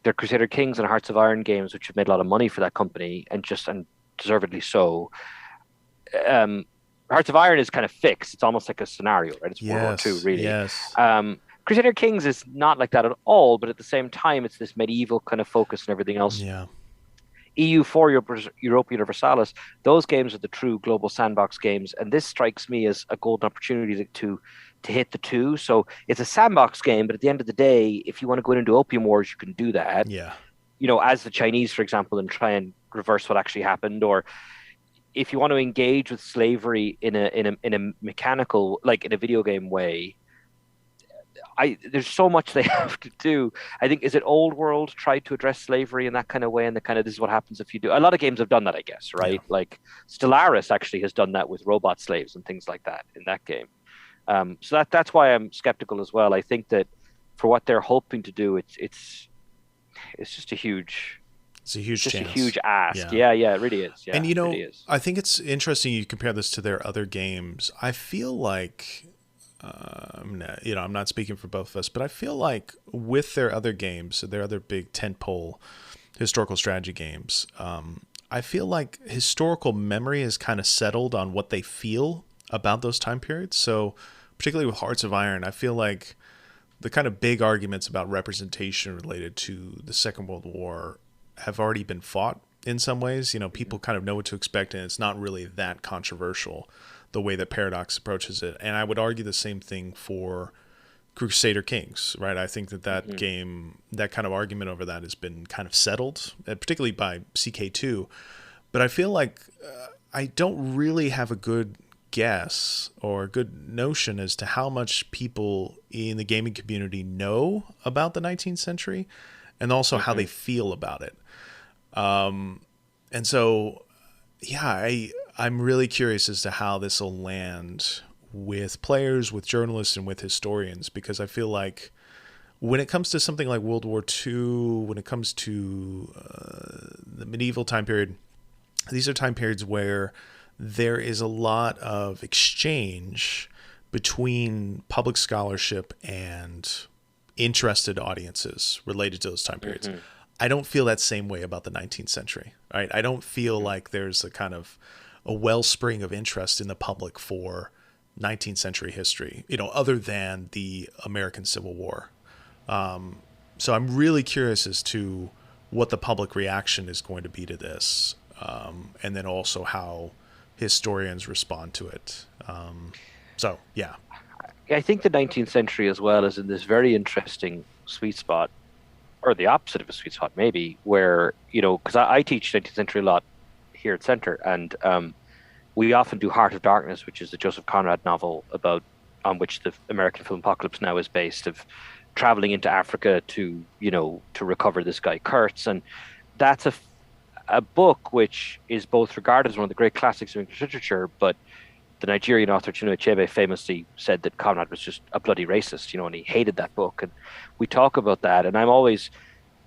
they're Crusader Kings and Hearts of Iron games, which have made a lot of money for that company, and deservedly so. Hearts of Iron is kind of fixed. It's almost like a scenario, right? It's World War II, really. Yes. Crusader Kings is not like that at all, but at the same time, it's this medieval kind of focus and everything else. Yeah. EU4, Europa Universalis, those games are the true global sandbox games, and this strikes me as a golden opportunity to hit the two. So it's a sandbox game, but at the end of the day, if you want to go into Opium Wars, you can do that. Yeah. As the Chinese, for example, and try and reverse what actually happened, or if you want to engage with slavery in a mechanical, like in a video game way. There's so much they have to do. I think, is it Old World tried to address slavery in that kind of way, and the kind of, this is what happens if you do. A lot of games have done that, I guess, right? Yeah. Like Stellaris actually has done that with robot slaves and things like that in that game. So that's why I'm skeptical as well. I think that for what they're hoping to do, it's just a huge. It's a huge chance. A huge ask. Yeah, it really is. Yeah, and it really is. I think it's interesting you compare this to their other games. I feel like. I'm not speaking for both of us, but I feel like with their other games, their other big tentpole historical strategy games, I feel like historical memory is kind of settled on what they feel about those time periods. So particularly with Hearts of Iron, I feel like the kind of big arguments about representation related to the Second World War have already been fought in some ways. People kind of know what to expect, and it's not really that controversial the way that Paradox approaches it. And I would argue the same thing for Crusader Kings, right? I think that game, that kind of argument over that has been kind of settled, particularly by CK2. But I feel like I don't really have a good guess or a good notion as to how much people in the gaming community know about the 19th century and also how they feel about it. And so, yeah, I'm really curious as to how this will land with players, with journalists, and with historians, because I feel like when it comes to something like World War II, when it comes to the medieval time period, these are time periods where there is a lot of exchange between public scholarship and interested audiences related to those time periods. I don't feel that same way about the 19th century, right? I don't feel like there's a kind of a wellspring of interest in the public for 19th century history, other than the American Civil War. So I'm really curious as to what the public reaction is going to be to this, and then also how historians respond to it. Yeah. I think the 19th century as well is in this very interesting sweet spot, or the opposite of a sweet spot maybe, where, because I teach 19th century a lot here at Centre, and we often do Heart of Darkness, which is the Joseph Conrad novel about on which the American film Apocalypse Now is based, of traveling into Africa to, to recover this guy Kurtz. And that's a book which is both regarded as one of the great classics of English literature, but the Nigerian author Chinua Achebe famously said that Conrad was just a bloody racist, and he hated that book. And we talk about that, and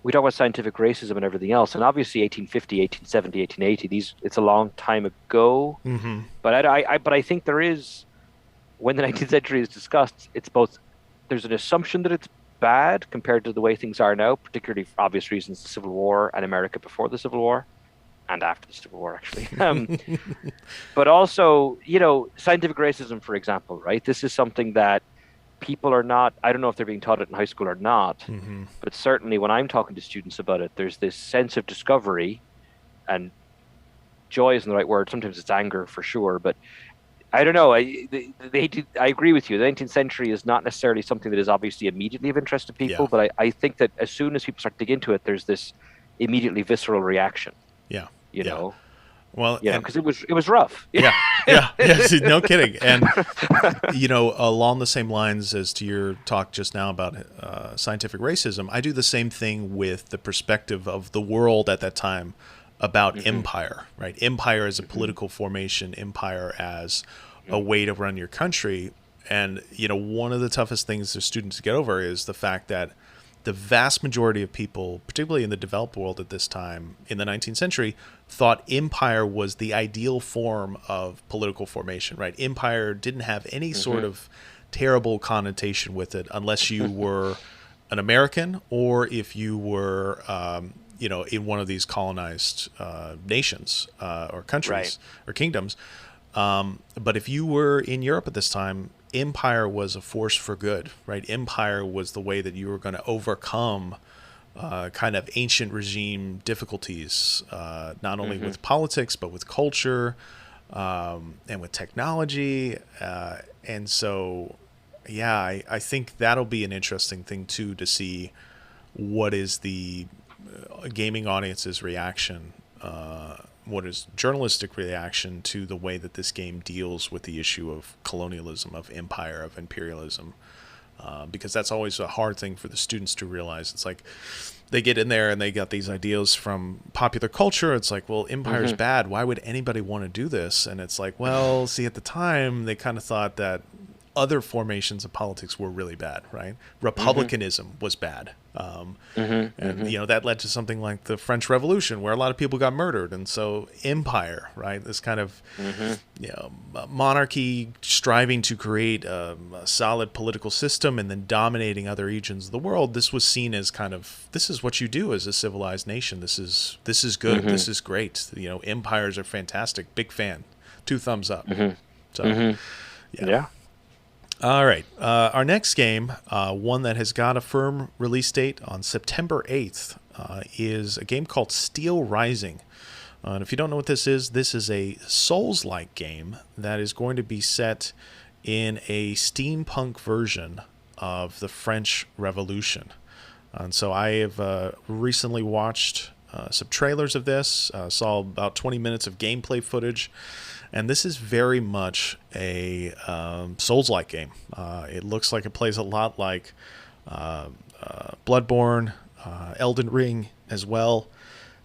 we talk about scientific racism and everything else, and obviously 1850, 1870, 1880, it's a long time ago. Mm-hmm. But I think there is, when the 19th century is discussed, it's both, there's an assumption that it's bad compared to the way things are now, particularly for obvious reasons, the Civil War and America before the Civil War. And after the Civil War, actually. But also, scientific racism, for example, right? This is something that people are not, I don't know if they're being taught it in high school or not, mm-hmm. but certainly when I'm talking to students about it, there's this sense of discovery, and joy isn't the right word. Sometimes it's anger for sure, but I don't know. I agree with you. The 19th century is not necessarily something that is obviously immediately of interest to people, but I think that as soon as people start to dig into it, there's this immediately visceral reaction. Yeah. You know, well, because it was rough. Yeah, no kidding. And along the same lines as to your talk just now about scientific racism, I do the same thing with the perspective of the world at that time about mm-hmm. empire. Right, empire as a political formation, empire as a way to run your country. And one of the toughest things for students to get over is the fact that the vast majority of people, particularly in the developed world at this time in the 19th century, thought empire was the ideal form of political formation, right? Empire didn't have any mm-hmm. sort of terrible connotation with it unless you were an American or if you were, in one of these colonized nations or countries right. or kingdoms. But if you were in Europe at this time, empire was a force for good, right? Empire was the way that you were going to overcome kind of ancient regime difficulties, not only mm-hmm. with politics, but with culture and with technology. And so, I think that'll be an interesting thing, too, to see what is the gaming audience's reaction, what is journalistic reaction to the way that this game deals with the issue of colonialism, of empire, of imperialism, because that's always a hard thing for the students to realize. It's like they get in there and they got these ideas from popular culture. It's like, well, empire's mm-hmm. bad. Why would anybody want to do this? And it's like, well, see, at the time, they kind of thought that other formations of politics were really bad, right? Republicanism mm-hmm. was bad. Mm-hmm. And, mm-hmm. That led to something like the French Revolution, where a lot of people got murdered. And so empire, right? This kind of mm-hmm. Monarchy striving to create a solid political system and then dominating other regions of the world. This was seen as kind of, this is what you do as a civilized nation. This is good. Mm-hmm. This is great. Empires are fantastic. Big fan. 2 thumbs up. Mm-hmm. So, mm-hmm. yeah. All right. Our next game, one that has got a firm release date on September 8th, is a game called Steel Rising. And if you don't know what this is a Souls-like game that is going to be set in a steampunk version of the French Revolution. And so I have recently watched some trailers of this, saw about 20 minutes of gameplay footage. And this is very much a Souls-like game. It looks like it plays a lot like Bloodborne, Elden Ring as well.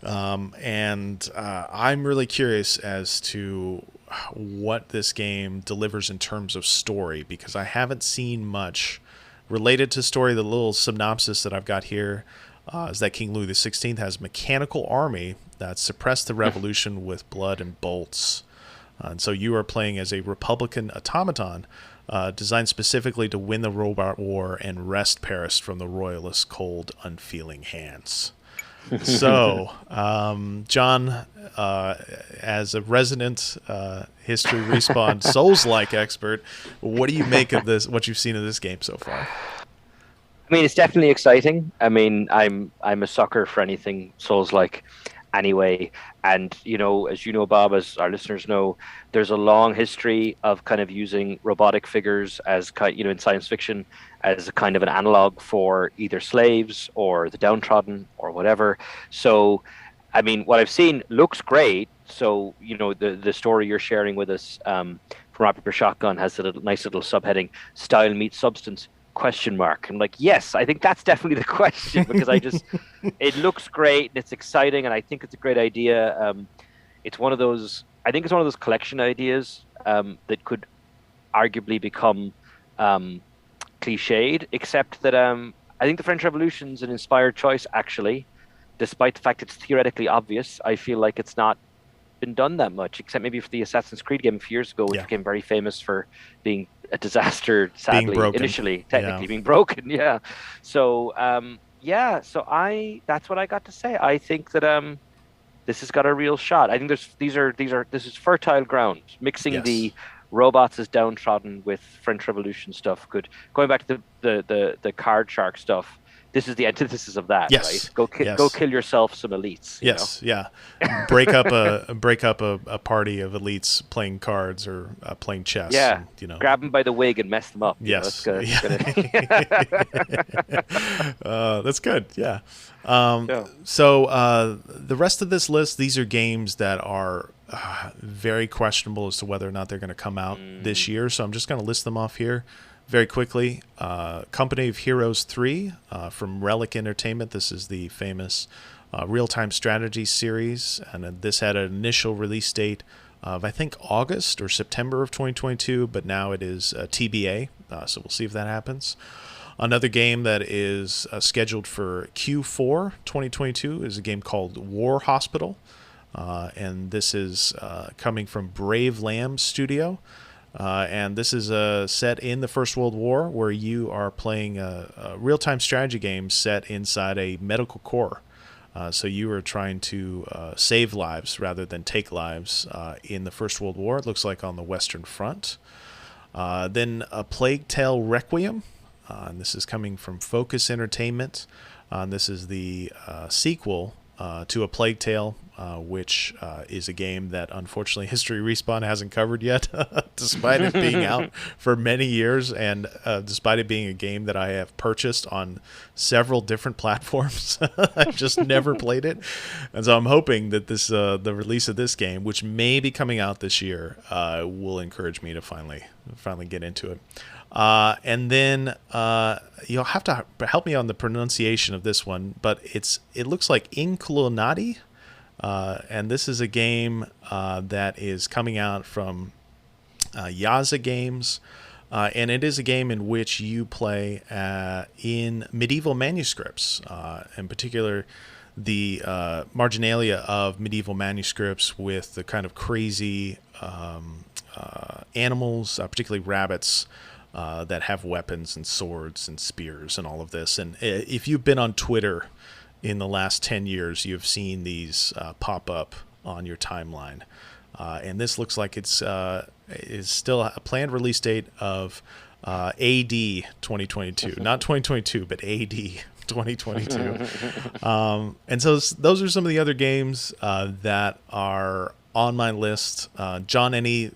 And I'm really curious as to what this game delivers in terms of story, because I haven't seen much related to story. The little synopsis that I've got here is that King Louis XVI has a mechanical army that suppressed the revolution with blood and bolts. And so you are playing as a Republican automaton designed specifically to win the robot war and wrest Paris from the royalists' cold, unfeeling hands. So, John, as a resident History Respawn Souls-like expert, what do you make of this? What you've seen of this game so far? I mean, it's definitely exciting. I mean, I'm a sucker for anything Souls-like. Anyway, and as you know, Bob, as our listeners know, there's a long history of kind of using robotic figures as in science fiction as a kind of an analog for either slaves or the downtrodden or whatever. So I mean, what I've seen looks great. So, you know, the story you're sharing with us from Rapid Shotgun has a nice little subheading: "Style meets substance?" Question mark. I'm like, yes, I think that's definitely the question because it looks great and it's exciting and I think it's a great idea. It's one of those. I think it's one of those collection ideas that could arguably become cliched, except that I think the French Revolution's an inspired choice, actually, despite the fact it's theoretically obvious. I feel like it's not been done that much, except maybe for the Assassin's Creed game a few years ago, which became very famous for being a disaster, sadly, initially, technically being broken. Yeah. So, that's what I got to say. I think that this has got a real shot. I think this is fertile ground. Mixing the robots as downtrodden with French Revolution stuff could, going back to the card shark stuff. This is the antithesis of that, right? Go kill yourself some elites. Break up a party of elites playing cards or playing chess. Yeah, and, you know, grab them by the wig and mess them up. Yes, that's good. Yeah. So the rest of this list, these are games that are very questionable as to whether or not they're going to come out this year. So I'm just going to list them off here very quickly. Company of Heroes 3 from Relic Entertainment. This is the famous real-time strategy series, and this had an initial release date of, I think, August or September of 2022, but now it is TBA, so we'll see if that happens. Another game that is scheduled for Q4 2022 is a game called War Hospital, and this is coming from Brave Lamb Studio. And this is set in the First World War, where you are playing a real-time strategy game set inside a medical corps. So you are trying to save lives rather than take lives in the First World War, it looks like on the Western Front. Then A Plague Tale Requiem, and this is coming from Focus Entertainment. This is the sequel to A Plague Tale, which is a game that unfortunately History Respawn hasn't covered yet, despite it being out for many years, and despite it being a game that I have purchased on several different platforms. I've just never played it, and so I'm hoping that the release of this game, which may be coming out this year, will encourage me to finally get into it. And then you'll have to help me on the pronunciation of this one, but it looks like Inkulinati, and this is a game that is coming out from Yaza Games, and it is a game in which you play in medieval manuscripts, in particular the marginalia of medieval manuscripts with the kind of crazy animals, particularly rabbits, that have weapons and swords and spears and all of this. And if you've been on Twitter in the last 10 years, you've seen these pop up on your timeline. And this looks like it's still a planned release date of AD 2022. Not 2022, but AD 2022. And so those are some of the other games that are on my list. John, any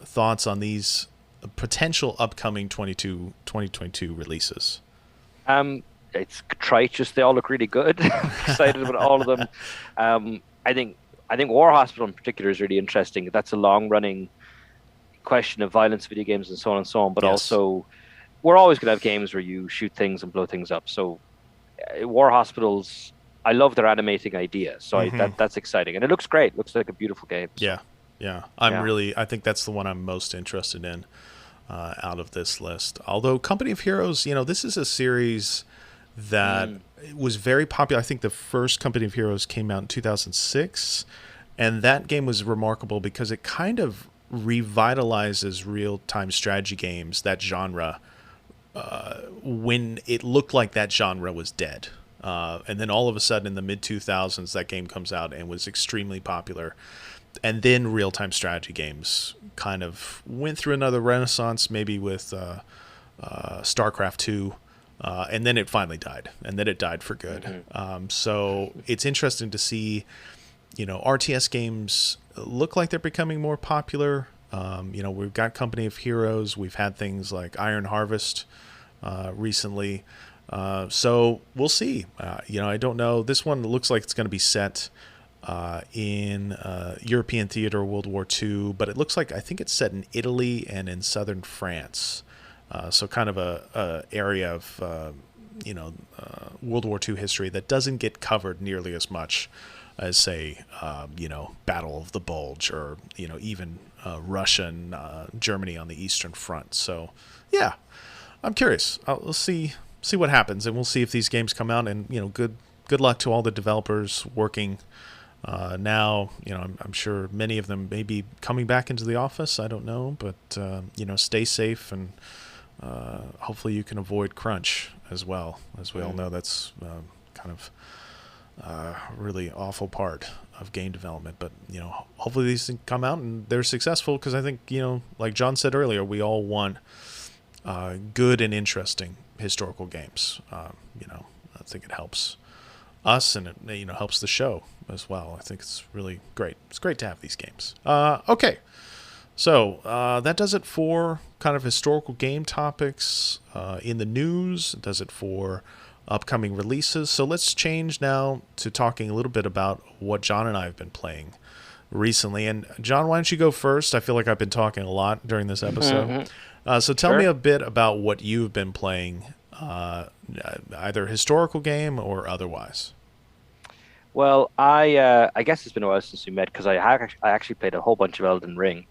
thoughts on these potential upcoming 2022 releases? It's trite, just they all look really good. I'm excited about all of them. I think War Hospital in particular is really interesting. That's a long-running question of violence, video games, and so on and so on. But also, we're always going to have games where you shoot things and blow things up. So, War Hospitals, I love their animating idea. So that's exciting, and it looks great. Looks like a beautiful game. So. Yeah. I think that's the one I'm most interested in out of this list. Although Company of Heroes, this is a series that was very popular. I think the first Company of Heroes came out in 2006, and that game was remarkable because it kind of revitalizes real-time strategy games, that genre, when it looked like that genre was dead. And then all of a sudden in the mid-2000s, that game comes out and was extremely popular. And then real-time strategy games kind of went through another renaissance, maybe with StarCraft 2, and then it finally died, and then it died for good. So it's interesting to see, RTS games look like they're becoming more popular. We've got Company of Heroes. We've had things like Iron Harvest recently. So we'll see. I don't know. This one looks like it's going to be set in European theater, World War II, but it looks like I think it's set in Italy and in southern France. So kind of a area of World War II history that doesn't get covered nearly as much as, say, Battle of the Bulge, or even Russia and Germany on the Eastern Front. So yeah, I'm curious. We'll see what happens, and we'll see if these games come out. And good luck to all the developers working now. I'm sure many of them may be coming back into the office. I don't know, but stay safe, and hopefully you can avoid crunch as well. As we all know, that's kind of really awful part of game development. But hopefully these things come out and they're successful, because I think like John said earlier, we all want good and interesting historical games. I think it helps us, and it helps the show as well. I think it's really great. It's great to have these games. Okay, so that does it for kind of historical game topics in the news. It does it for upcoming releases. So let's change now to talking a little bit about what John and I have been playing recently. And John, why don't you go first? I feel like I've been talking a lot during this episode. So tell me a bit about what you've been playing, either historical game or otherwise. Well, I guess it's been a while since we met, because I actually played a whole bunch of Elden Ring,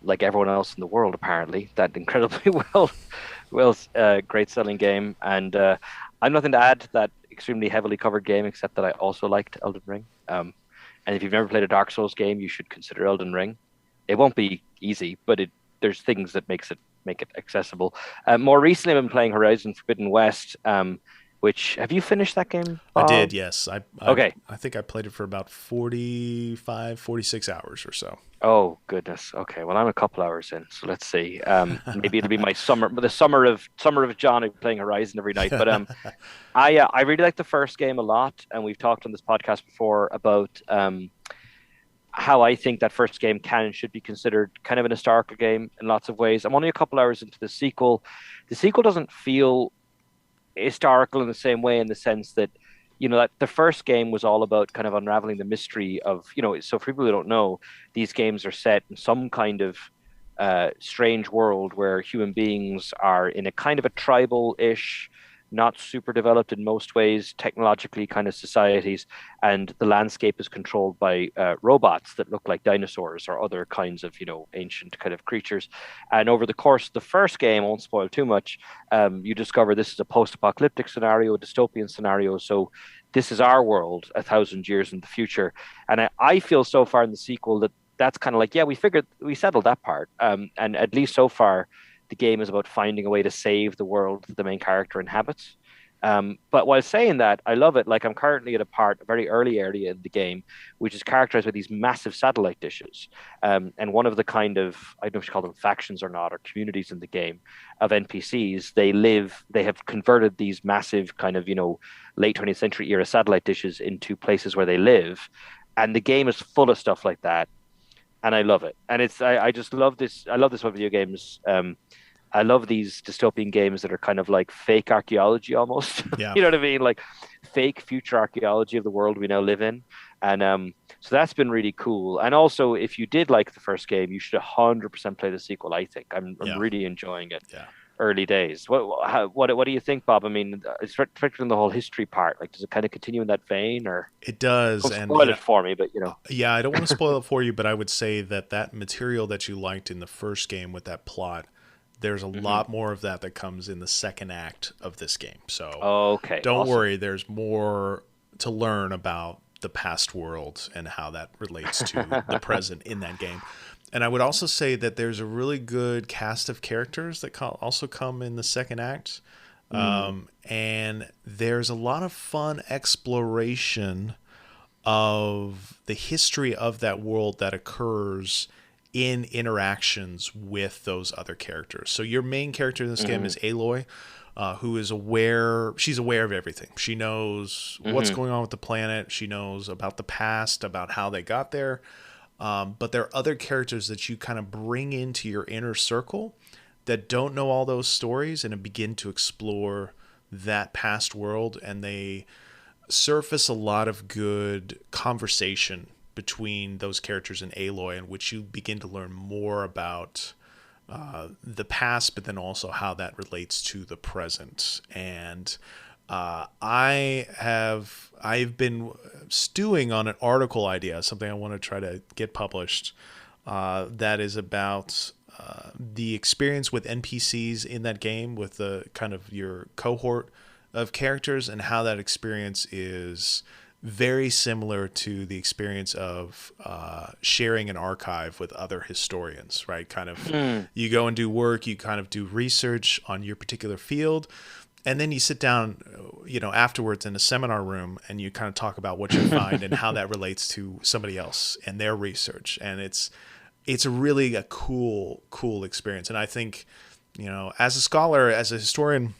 like everyone else in the world apparently. That incredibly great selling game, and I'm nothing to add to that extremely heavily covered game, except that I also liked Elden Ring. And if you've never played a Dark Souls game, you should consider Elden Ring. It won't be easy, but there's things that make it accessible. More recently, I've been playing Horizon Forbidden West. Which, have you finished that game, Bob? I did, yes. Okay. I think I played it for about 45, 46 hours or so. Oh, goodness. Okay, well, I'm a couple hours in, so let's see. Maybe it'll be my the summer of John playing Horizon every night. But I really like the first game a lot, and we've talked on this podcast before about how I think that first game can and should be considered kind of an historical game in lots of ways. I'm only a couple hours into the sequel. The sequel doesn't feel historical in the same way, in the sense that that the first game was all about kind of unraveling the mystery of so for people who don't know, these games are set in some kind of strange world where human beings are in a kind of a tribal-ish, not super developed in most ways, technologically kind of societies, and the landscape is controlled by robots that look like dinosaurs or other kinds of ancient kind of creatures. And over the course of the first game, I won't spoil too much, you discover this is a post-apocalyptic scenario, a dystopian scenario. So this is our world 1,000 years in the future. And I feel so far in the sequel that's kind of like, yeah, we settled that part. And at least so far, the game is about finding a way to save the world that the main character inhabits. But while saying that, I love it. Like, I'm currently at a very early area in the game, which is characterized by these massive satellite dishes. And one of the kind of, I don't know if you call them factions or not, or communities in the game of NPCs, they have converted these massive kind of, late 20th century era satellite dishes into places where they live. And the game is full of stuff like that. And I love it. And I just love this. I love this about video games. I love these dystopian games that are kind of like fake archaeology almost. Yeah. You know what I mean? Like fake future archaeology of the world we now live in. And so that's been really cool. And also, if you did like the first game, you should 100% play the sequel, I think. I'm really enjoying it. Yeah. Early days. What do you think, Bob? I mean, especially in the whole history part, like, does it kind of continue in that vein, or it does? Don't spoil it for me, but Yeah, I don't want to spoil it for you, but I would say that material that you liked in the first game with that plot, there's a lot more of that comes in the second act of this game. So don't worry, there's more to learn about the past world and how that relates to the present in that game. And I would also say that there's a really good cast of characters that also come in the second act. And there's a lot of fun exploration of the history of that world that occurs in interactions with those other characters. So your main character in this game is Aloy, who is she's aware of everything. She knows what's going on with the planet. She knows about the past, about how they got there. But there are other characters that you kind of bring into your inner circle that don't know all those stories and begin to explore that past world. And they surface a lot of good conversation between those characters in Aloy, in which you begin to learn more about the past, but then also how that relates to the present. And I've been stewing on an article idea, something I want to try to get published. That is about the experience with NPCs in that game, with the kind of your cohort of characters, and how that experience is very similar to the experience of sharing an archive with other historians, right? Kind of, you go and do work, you kind of do research on your particular field, and then you sit down, afterwards in a seminar room, and you kind of talk about what you find and how that relates to somebody else and their research. And it's really a cool experience. And I think, as a scholar, as a historian,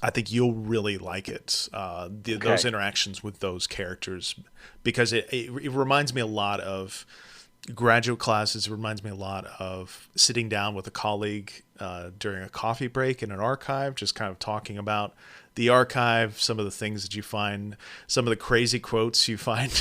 I think you'll really like it. Those interactions with those characters, because it reminds me a lot of graduate classes. It reminds me a lot of sitting down with a colleague during a coffee break in an archive, just kind of talking about the archive, some of the things that you find, some of the crazy quotes you find,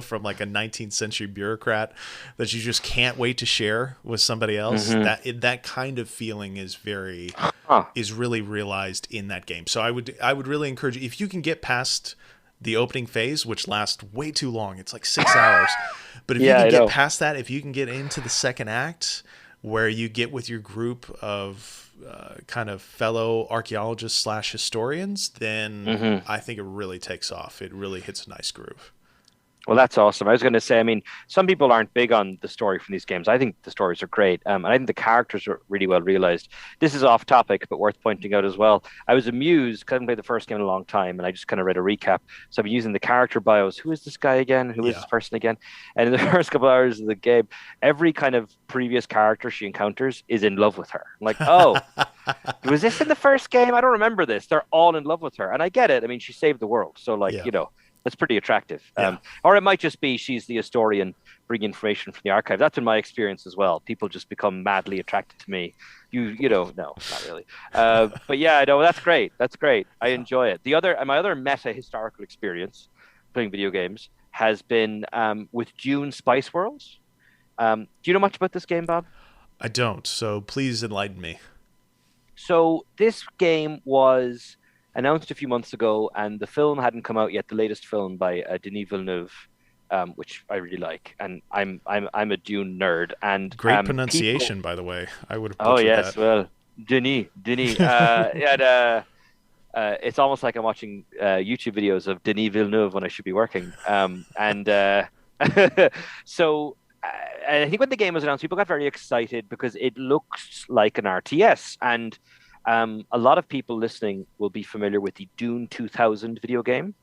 from like a 19th century bureaucrat that you just can't wait to share with somebody else. That kind of feeling is really realized in that game. So I would really encourage you, if you can get past the opening phase, which lasts way too long. It's like 6 hours. But if you can get past that, if you can get into the second act, where you get with your group of kind of fellow archaeologists / historians, then I think it really takes off. It really hits a nice groove. Well, that's awesome. I was going to say, I mean, some people aren't big on the story from these games. I think the stories are great. And I think the characters are really well realized. This is off topic, but worth pointing out as well. I was amused because I haven't played the first game in a long time, and I just kind of read a recap. So I've been using the character bios. Who is this guy again? Who is this person again? And in the first couple hours of the game, every kind of previous character she encounters is in love with her. I'm like, oh, was this in the first game? I don't remember this. They're all in love with her. And I get it. I mean, she saved the world. So, that's pretty attractive. Or it might just be she's the historian bringing information from the archive. That's been my experience as well. People just become madly attracted to me. No, not really. But yeah, no, that's great. That's great. I enjoy it. My other meta historical experience playing video games has been with Dune Spice Worlds. Do you know much about this game, Bob? I don't. So please enlighten me. So this game was announced a few months ago, and the film hadn't come out yet. The latest film by Denis Villeneuve, which I really like, and I'm a Dune nerd. And great pronunciation, by the way. I would have butchered Oh yes, that. well, Denis. It's almost like I'm watching YouTube videos of Denis Villeneuve when I should be working. So. And I think when the game was announced, people got very excited because it looks like an RTS, and a lot of people listening will be familiar with the Dune 2000 video game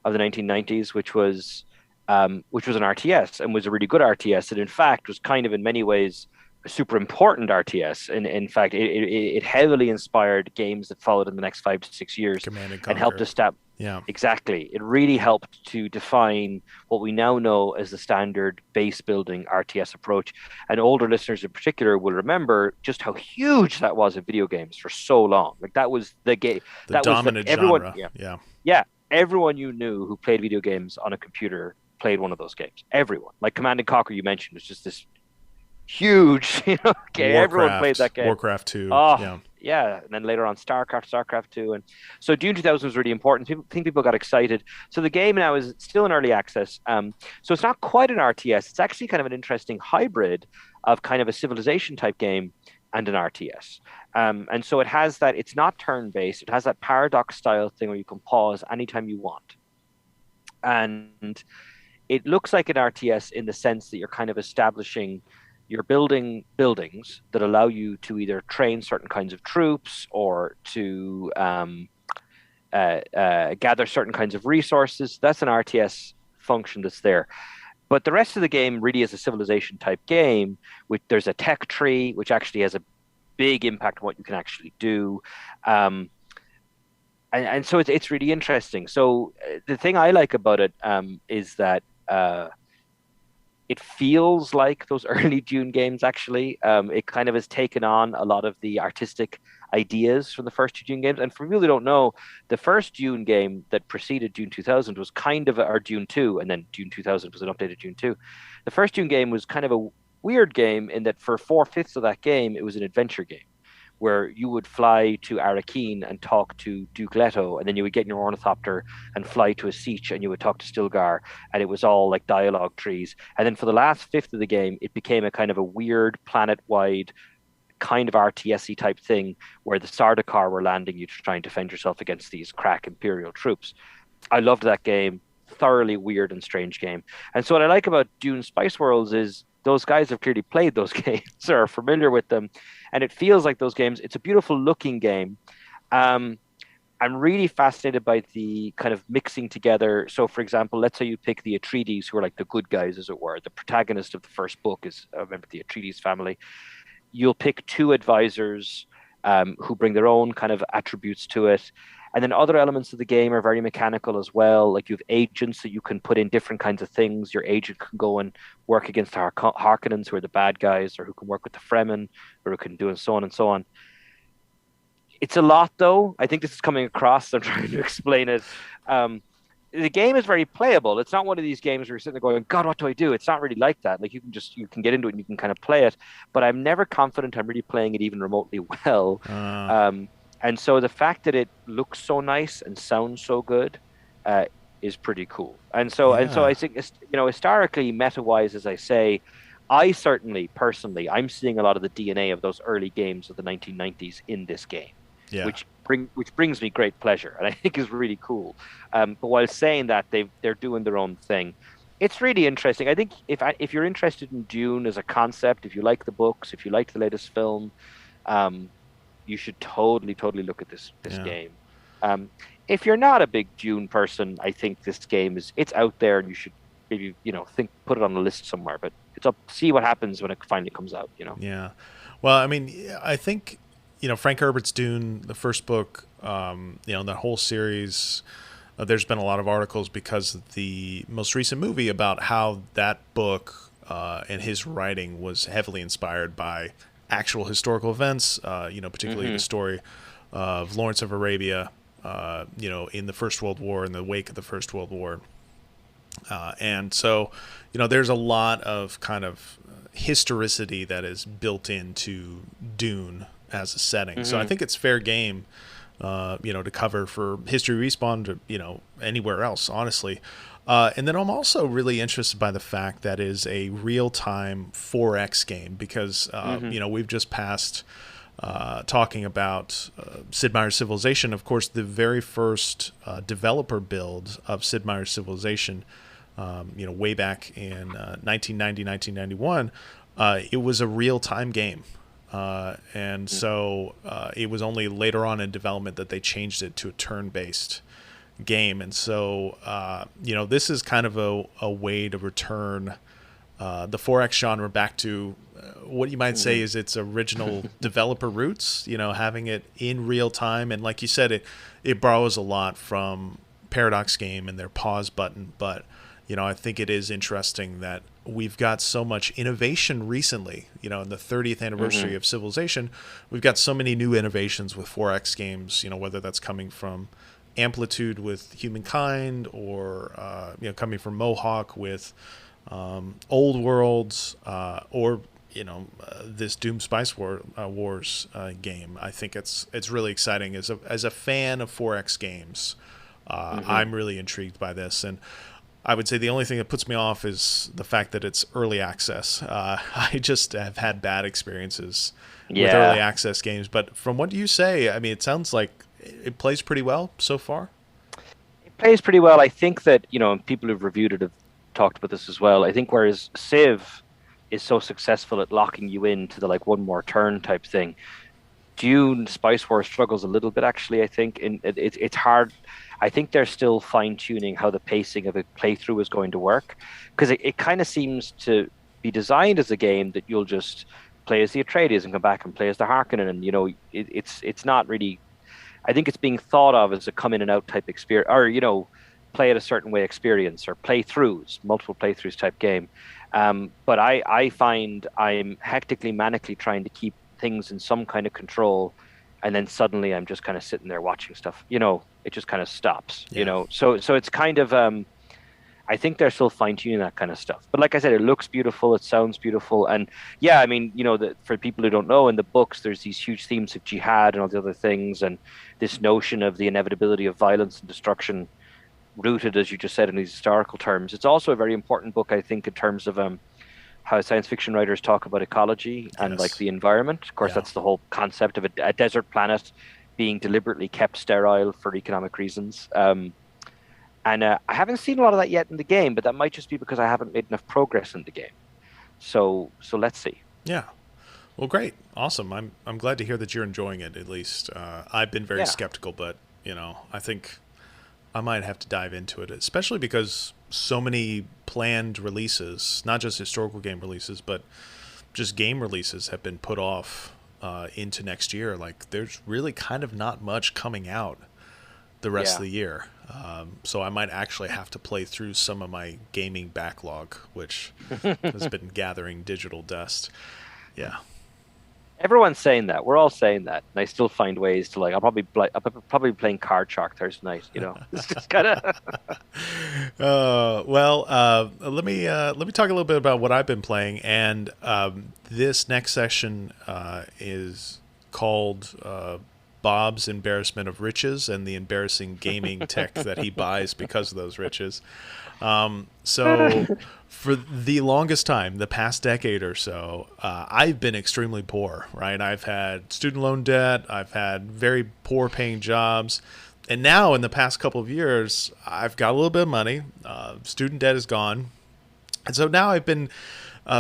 of the 1990s, which was an RTS and was a really good RTS, and in fact was kind of in many ways a super important RTS. And in fact, it heavily inspired games that followed in the next 5 to 6 years and helped establish. Yeah, exactly. It really helped to define what we now know as the standard base building RTS approach. And older listeners in particular will remember just how huge that was in video games for so long. Like that was the game. The dominant genre. Yeah. Everyone you knew who played video games on a computer played one of those games. Everyone. Like Command and Conquer, you mentioned, was just this huge, game. Everyone played that game. Warcraft 2. Yeah, and then later on StarCraft 2, and so Dune 2000 was really important. People got excited. So the game now is still in early access. So it's not quite an RTS. It's actually kind of an interesting hybrid of kind of a civilization type game and an RTS. And so it has that. It's not turn based. It has that paradox style thing where you can pause anytime you want, and it looks like an RTS in the sense that you're kind of establishing. You're building buildings that allow you to either train certain kinds of troops or to gather certain kinds of resources. That's an RTS function that's there. But the rest of the game really is a civilization type game. There's a tech tree, which actually has a big impact on what you can actually do. And so it's really interesting. So the thing I like about it is that it feels like those early Dune games actually. It kind of has taken on a lot of the artistic ideas from the first two Dune games. And for people who don't know, the first Dune game that preceded Dune 2000 was kind of our Dune 2, and then Dune 2000 was an updated Dune 2. The first Dune game was kind of a weird game in that for four-fifths of that game, it was an adventure game where you would fly to Arrakeen and talk to Duke Leto, and then you would get in your ornithopter and fly to a siege, and you would talk to Stilgar, and it was all like dialogue trees. And then for the last fifth of the game, it became a kind of a weird planet-wide kind of RTS-y type thing where the Sardaukar were landing you to try and defend yourself against these crack Imperial troops. I loved that game. Thoroughly weird and strange game. And so what I like about Dune Spice Worlds is those guys have clearly played those games or are familiar with them, and it feels like those games. It's a beautiful looking game. I'm really fascinated by the kind of mixing together. So, for example, let's say you pick the Atreides, who are like the good guys, as it were. The protagonist of the first book is a member of the Atreides family. You'll pick two advisors who bring their own kind of attributes to it. And then other elements of the game are very mechanical as well. Like you have agents that you can put in different kinds of things. Your agent can go and work against the Harkonnens, who are the bad guys, or who can work with the Fremen, or who can do and so on and so on. It's a lot, though. I think this is coming across. I'm trying to explain it. The game is very playable. It's not one of these games where you're sitting there going, God, what do I do? It's not really like that. Like you can get into it and you can kind of play it. But I'm never confident I'm really playing it even remotely well. And so the fact that it looks so nice and sounds so good is pretty cool. And so I think, historically, meta-wise, as I say, I certainly, personally, I'm seeing a lot of the DNA of those early games of the 1990s in this game, which brings me great pleasure, and I think is really cool. But while saying that, they're doing their own thing. It's really interesting. I think if you're interested in Dune as a concept, if you like the books, if you like the latest film, you should totally look at this game. If you're not a big Dune person, I think this game it's out there, and you should maybe put it on the list somewhere. But it's up. See what happens when it finally comes out. Yeah. Well, I mean, I think Frank Herbert's Dune, the first book, the whole series. There's been a lot of articles because of the most recent movie about how that book and his writing was heavily inspired by actual historical events, particularly the story of Lawrence of Arabia, in the First World War, in the wake of the First World War. And so, there's a lot of kind of historicity that is built into Dune as a setting. So I think it's fair game, to cover for History Respawn to, anywhere else, honestly. And then I'm also really interested by the fact that is a real-time 4X game because, we've just passed talking about Sid Meier's Civilization. Of course, the very first developer build of Sid Meier's Civilization, way back in 1990, 1991, it was a real-time game. So it was only later on in development that they changed it to a turn-based game. And so, this is kind of a way to return the 4X genre back to what you might say is its original developer roots, having it in real time. And like you said, it borrows a lot from Paradox Game and their pause button. But, I think it is interesting that we've got so much innovation recently, in the 30th anniversary of Civilization. We've got so many new innovations with 4X games, whether that's coming from Amplitude with Humankind or, coming from Mohawk with Old Worlds or, this Doom Spice Wars game. I think it's really exciting. As a fan of 4X games, I'm really intrigued by this. And I would say the only thing that puts me off is the fact that it's early access. I just have had bad experiences with early access games. But from what you say, I mean, it sounds like it plays pretty well so far. It plays pretty well. I think that, people who've reviewed it have talked about this as well. I think whereas Civ is so successful at locking you into the one more turn type thing, Dune Spice Wars struggles a little bit, actually. I think it's hard. I think they're still fine-tuning how the pacing of a playthrough is going to work, because it kind of seems to be designed as a game that you'll just play as the Atreides and come back and play as the Harkonnen, and it's not really. I think it's being thought of as a come in and out type experience, or play it a certain way experience or playthroughs, multiple playthroughs type game. But I find I'm hectically, manically trying to keep things in some kind of control, and then suddenly I'm just kind of sitting there watching stuff. It just kind of stops. Yeah. So it's kind of I think they're still fine tuning that kind of stuff. But like I said, it looks beautiful, it sounds beautiful, and yeah, I mean, for people who don't know, in the books, there's these huge themes of jihad and all the other things, and this notion of the inevitability of violence and destruction, rooted, as you just said, in these historical terms. It's also a very important book, I think, in terms of how science fiction writers talk about ecology and like Yes. the environment. Of course, Yeah. that's the whole concept of a desert planet being deliberately kept sterile for economic reasons. And I haven't seen a lot of that yet in the game, but that might just be because I haven't made enough progress in the game. So let's see. Yeah. Well, great. Awesome. I'm glad to hear that you're enjoying it, at least. I've been very Yeah. skeptical, but, I think I might have to dive into it, especially because so many planned releases, not just historical game releases, but just game releases have been put off into next year. Like, there's really kind of not much coming out the rest of Yeah. the year. So I might actually have to play through some of my gaming backlog, which has been gathering digital dust. Everyone's saying that. We're all saying that, and I still find ways to like. I'll probably be playing Card Shark Thursday night. It's just kind of. Let me talk a little bit about what I've been playing, and this next session is called Bob's Embarrassment of Riches and the embarrassing gaming tech that he buys because of those riches. So for the longest time, the past decade or so, I've been extremely poor, right? I've had student loan debt. I've had very poor paying jobs. And now in the past couple of years, I've got a little bit of money. Student debt is gone. And so now I've been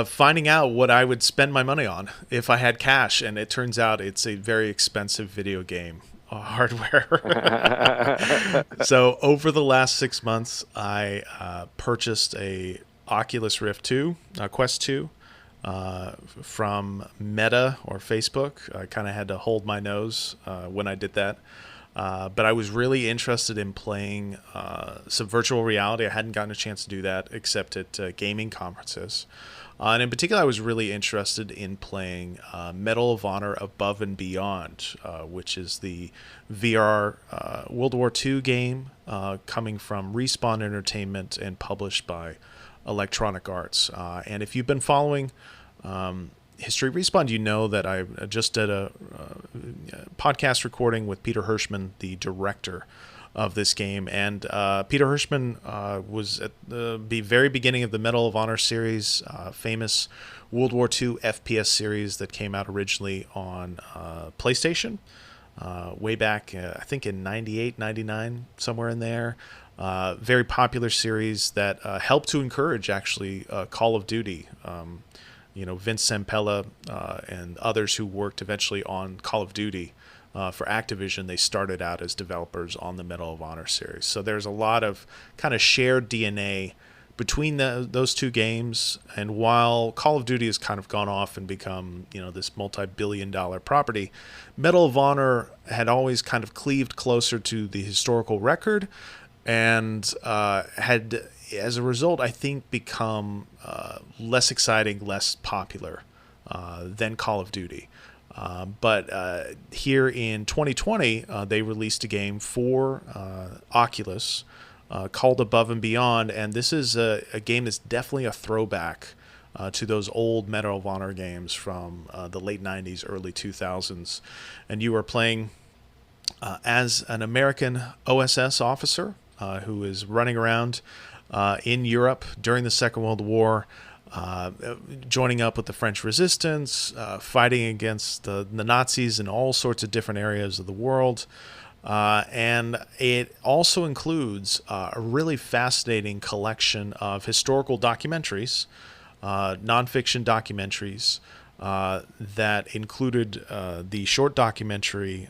finding out what I would spend my money on if I had cash. And it turns out it's a very expensive video game hardware. So over the last 6 months, I purchased a Oculus Rift 2, Quest 2, from Meta or Facebook. I kind of had to hold my nose when I did that. But I was really interested in playing some virtual reality. I hadn't gotten a chance to do that except at gaming conferences. And in particular, I was really interested in playing Medal of Honor Above and Beyond, which is the VR World War II game coming from Respawn Entertainment and published by Electronic Arts. And if you've been following History Respawn, you know that I just did a podcast recording with Peter Hirschman, the director of this game. And Peter Hirschman was at the very beginning of the Medal of Honor series, famous World War II FPS series that came out originally on PlayStation way back, I think in 98, 99, somewhere in there. Very popular series that helped to encourage, actually, Call of Duty. Vince Zampella and others who worked eventually on Call of Duty for Activision, they started out as developers on the Medal of Honor series. So there's a lot of kind of shared DNA between those two games. And while Call of Duty has kind of gone off and become, this multi-billion-dollar property, Medal of Honor had always kind of cleaved closer to the historical record and had, as a result, I think, become less exciting, less popular than Call of Duty. But here in 2020, they released a game for Oculus called Above and Beyond, and this is a game that's definitely a throwback to those old Medal of Honor games from the late 90s, early 2000s. And you are playing as an American OSS officer who is running around in Europe during the Second World War, joining up with the French resistance, fighting against the Nazis in all sorts of different areas of the world. And it also includes a really fascinating collection of historical documentaries, nonfiction documentaries, that included the short documentary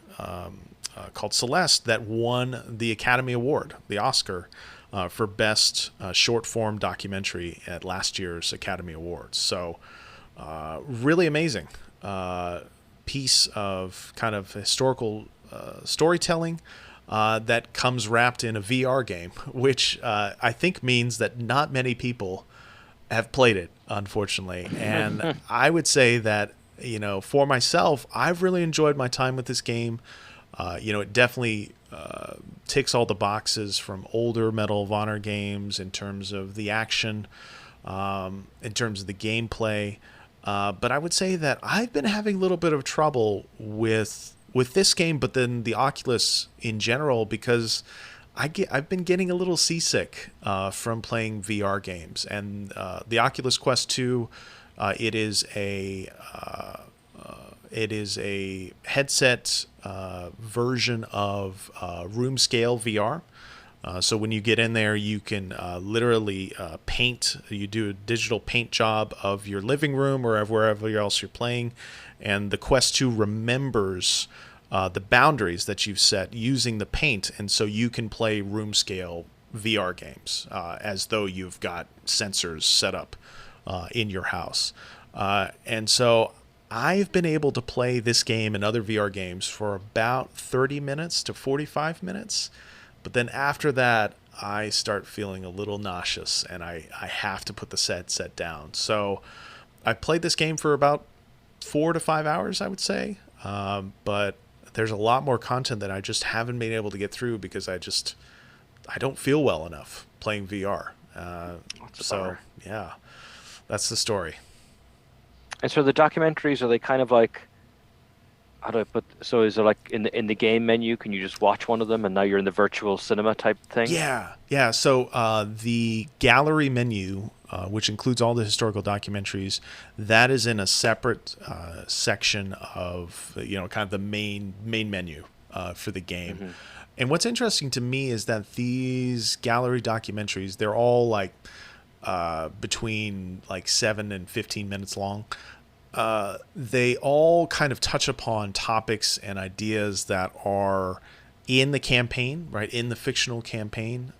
called Celeste that won the Academy Award, the Oscar, for Best Short-Form Documentary at last year's Academy Awards. So really amazing piece of kind of historical storytelling that comes wrapped in a VR game, which I think means that not many people have played it, unfortunately. And I would say that, for myself, I've really enjoyed my time with this game. It definitely ticks all the boxes from older Medal of Honor games in terms of the action, in terms of the gameplay. But I would say that I've been having a little bit of trouble with this game, but then the Oculus in general, because I've been getting a little seasick from playing VR games. And the Oculus Quest 2, it is a headset version of room scale VR. So when you get in there, you can literally paint. You do a digital paint job of your living room or wherever else you're playing, and the Quest 2 remembers the boundaries that you've set using the paint, and so you can play room scale VR games as though you've got sensors set up in your house. And so I've been able to play this game and other VR games for about 30 minutes to 45 minutes. But then after that, I start feeling a little nauseous, and I have to put the set down. So I played this game for about 4 to 5 hours, I would say. But there's a lot more content that I just haven't been able to get through because I don't feel well enough playing VR. Yeah, that's the story. And so the documentaries, are they kind of like, how do I put? So is it like in the game menu? Can you just watch one of them, and now you're in the virtual cinema type thing? Yeah. So the gallery menu, which includes all the historical documentaries, that is in a separate section of kind of the main menu for the game. Mm-hmm. And what's interesting to me is that these gallery documentaries, they're all like between like 7 and 15 minutes long. They all kind of touch upon topics and ideas that are in the campaign, right? In the fictional campaign.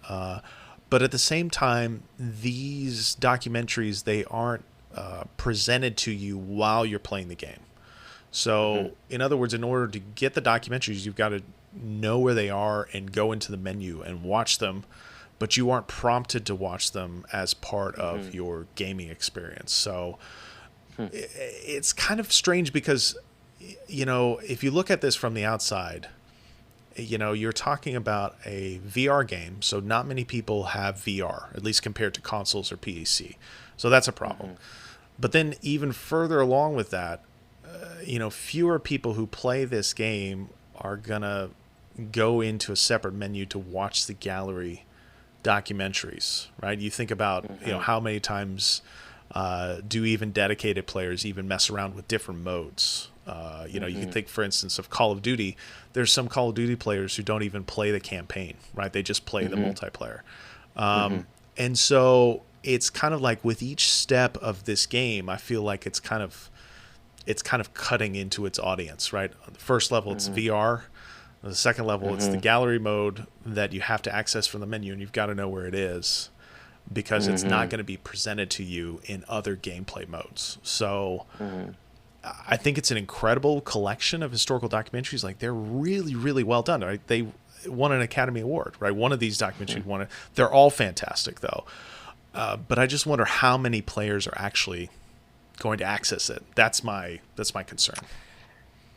But at the same time, these documentaries, they aren't presented to you while you're playing the game. So in other words, in order to get the documentaries, you've got to know where they are and go into the menu and watch them, but you aren't prompted to watch them as part of your gaming experience. So it's kind of strange because, if you look at this from the outside, you're talking about a VR game. So not many people have VR, at least compared to consoles or PC. So that's a problem. But then even further along with that, fewer people who play this game are going to go into a separate menu to watch the gallery documentaries, right? You think about, how many times do even dedicated players even mess around with different modes? You can think, for instance, of Call of Duty. There's some Call of Duty players who don't even play the campaign, right? They just play the multiplayer. And so it's kind of like with each step of this game, I feel like it's kind of cutting into its audience, right? On the first level, it's VR. On the second level, it's the gallery mode that you have to access from the menu, and you've got to know where it is because it's not going to be presented to you in other gameplay modes. So I think it's an incredible collection of historical documentaries. Like, they're really, really well done. Right? They won an Academy Award, right? One of these documentaries won it. They're all fantastic, though. But I just wonder how many players are actually going to access it. That's my concern.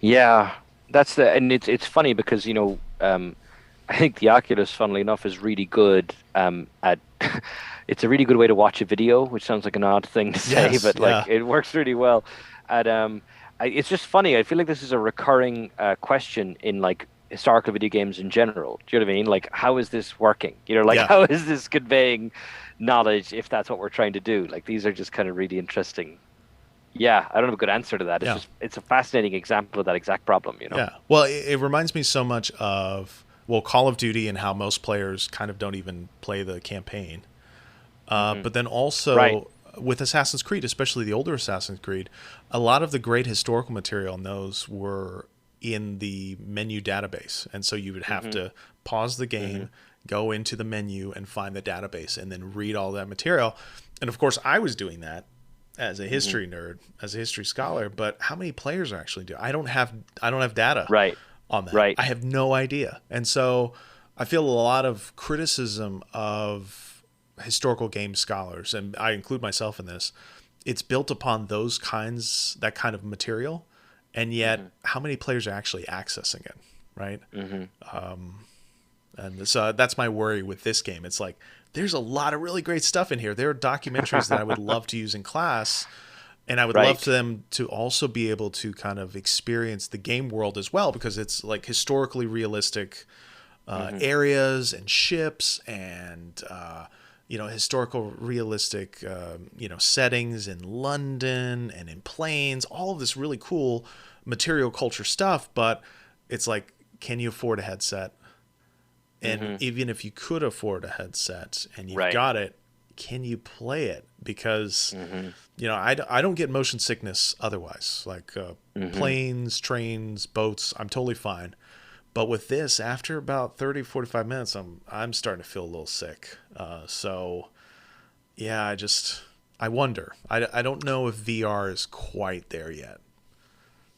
Yeah, and it's funny because I think the Oculus, funnily enough, is really good at. It's a really good way to watch a video, which sounds like an odd thing to say, but it works really well. And it's just funny. I feel like this is a recurring question in like historical video games in general. Do you know what I mean? Like, how is this working? How is this conveying knowledge if that's what we're trying to do? Like, these are just kind of really interesting. Yeah, I don't have a good answer to that. It's a fascinating example of that exact problem, Yeah. Well, it reminds me so much of Call of Duty and how most players kind of don't even play the campaign. But then also with Assassin's Creed, especially the older Assassin's Creed, a lot of the great historical material in those were in the menu database. And so you would have to pause the game, go into the menu and find the database and then read all that material. And of course, I was doing that as a history nerd, as a history scholar, but how many players are actually doing? I don't have data on that. Right. I have no idea. And so I feel a lot of criticism of historical game scholars, and I include myself in this. It's built upon that kind of material, and yet how many players are actually accessing it, right? And so that's my worry with this game. It's like, there's a lot of really great stuff in here. There are documentaries that I would love to use in class, and I would love for them to also be able to kind of experience the game world as well, because it's like historically realistic areas and ships and historical realistic settings in London and in planes, all of this really cool material culture stuff. But it's like, can you afford a headset? And even if you could afford a headset and you've got it, can you play it? Because I don't get motion sickness otherwise. Like planes, trains, boats, I'm totally fine. But with this, after about 30, 45 minutes, I'm starting to feel a little sick. So, yeah, I wonder. I don't know if VR is quite there yet.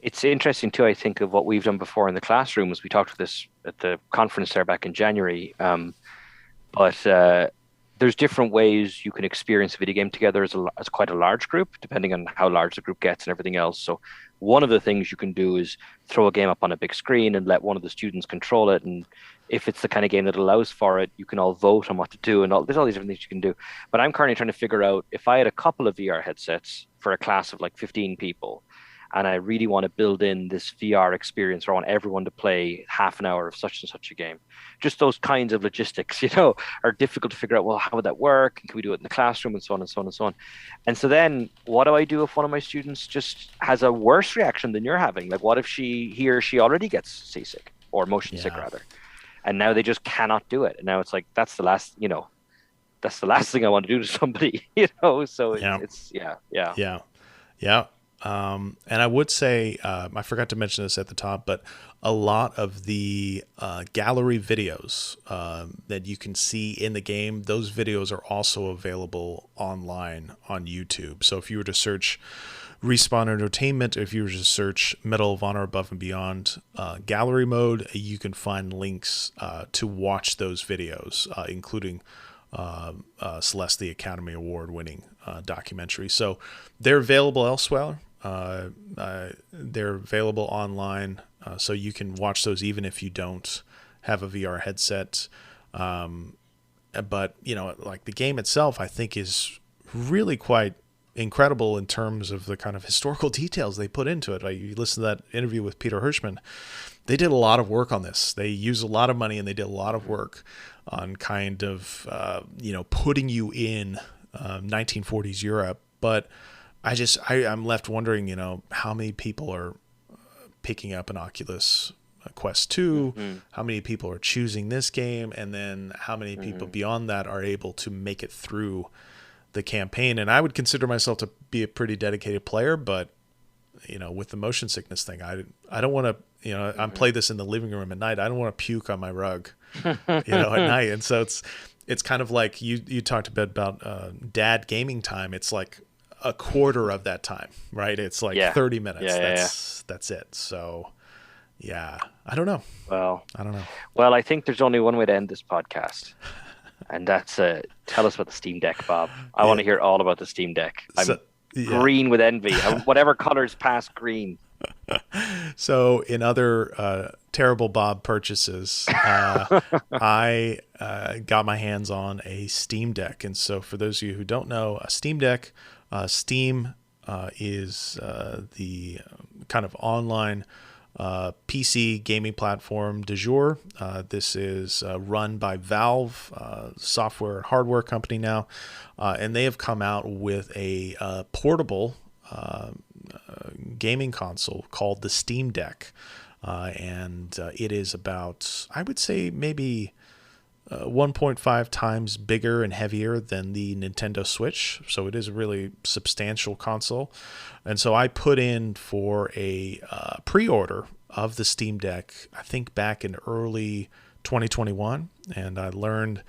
It's interesting too, I think, of what we've done before in the classrooms. We talked about this at the conference there back in January. But there's different ways you can experience a video game together as quite a large group, depending on how large the group gets and everything else. So one of the things you can do is throw a game up on a big screen and let one of the students control it. And if it's the kind of game that allows for it, you can all vote on what to do. And there's all these different things you can do. But I'm currently trying to figure out, if I had a couple of VR headsets for a class of like 15 people, and I really want to build in this VR experience, or I want everyone to play half an hour of such and such a game. Just those kinds of logistics, are difficult to figure out. Well, how would that work? And can we do it in the classroom, and so on and so on and so on? And so then what do I do if one of my students just has a worse reaction than you're having? Like, what if he or she already gets seasick, or motion sick rather? And now they just cannot do it. And now it's like, that's the last thing I want to do to somebody, So it's. And I would say, I forgot to mention this at the top, but a lot of the gallery videos that you can see in the game, those videos are also available online on YouTube. So if you were to search Respawn Entertainment, if you were to search Medal of Honor Above and Beyond gallery mode, you can find links to watch those videos, including Celeste, the Academy Award winning documentary. So they're available elsewhere. They're available online, so you can watch those even if you don't have a VR headset. But like the game itself, I think is really quite incredible in terms of the kind of historical details they put into it. Like, you listen to that interview with Peter Hirschman, they did a lot of work on this. They used a lot of money, and they did a lot of work on kind of putting you in 1940s Europe. But I'm left wondering, how many people are picking up an Oculus Quest 2, how many people are choosing this game, and then how many people beyond that are able to make it through the campaign. And I would consider myself to be a pretty dedicated player, but with the motion sickness thing, I don't want to, I'm play this in the living room at night. I don't want to puke on my rug, at night. And so it's kind of like you talked a bit about dad gaming time. It's like a quarter of that time, right? It's like 30 minutes. That's it. So I don't know. Well, I don't know. Well, I think there's only one way to end this podcast. And that's tell us about the Steam Deck, Bob. I want to hear all about the Steam Deck. I'm green with envy. Whatever colors past green. So in other terrible Bob purchases, I got my hands on a Steam Deck. And so for those of you who don't know, a Steam Deck, Steam is the kind of online PC gaming platform du jour. This is run by Valve, software and hardware company now, and they have come out with a portable gaming console called the Steam Deck, and it is about, I would say, maybe 1.5 times bigger and heavier than the Nintendo Switch. So it is a really substantial console. And so I put in for a pre-order of the Steam Deck, I think back in early 2021. And I learned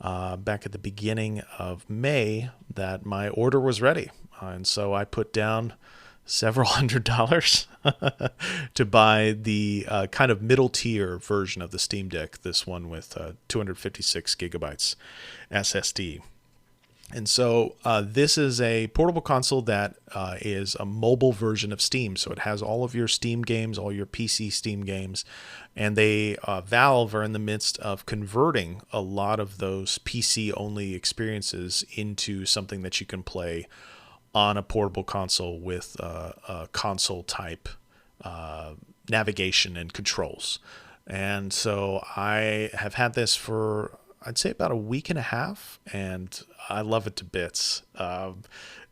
back at the beginning of May that my order was ready. And so I put down several $100 to buy the kind of middle tier version of the Steam Deck. This one with 256 gigabytes SSD. And so this is a portable console that is a mobile version of Steam. So it has all of your Steam games, all your PC Steam games. And they, Valve, are in the midst of converting a lot of those PC-only experiences into something that you can play on a portable console with a console-type navigation and controls. And so I have had this for, I'd say, about a week and a half, and I love it to bits.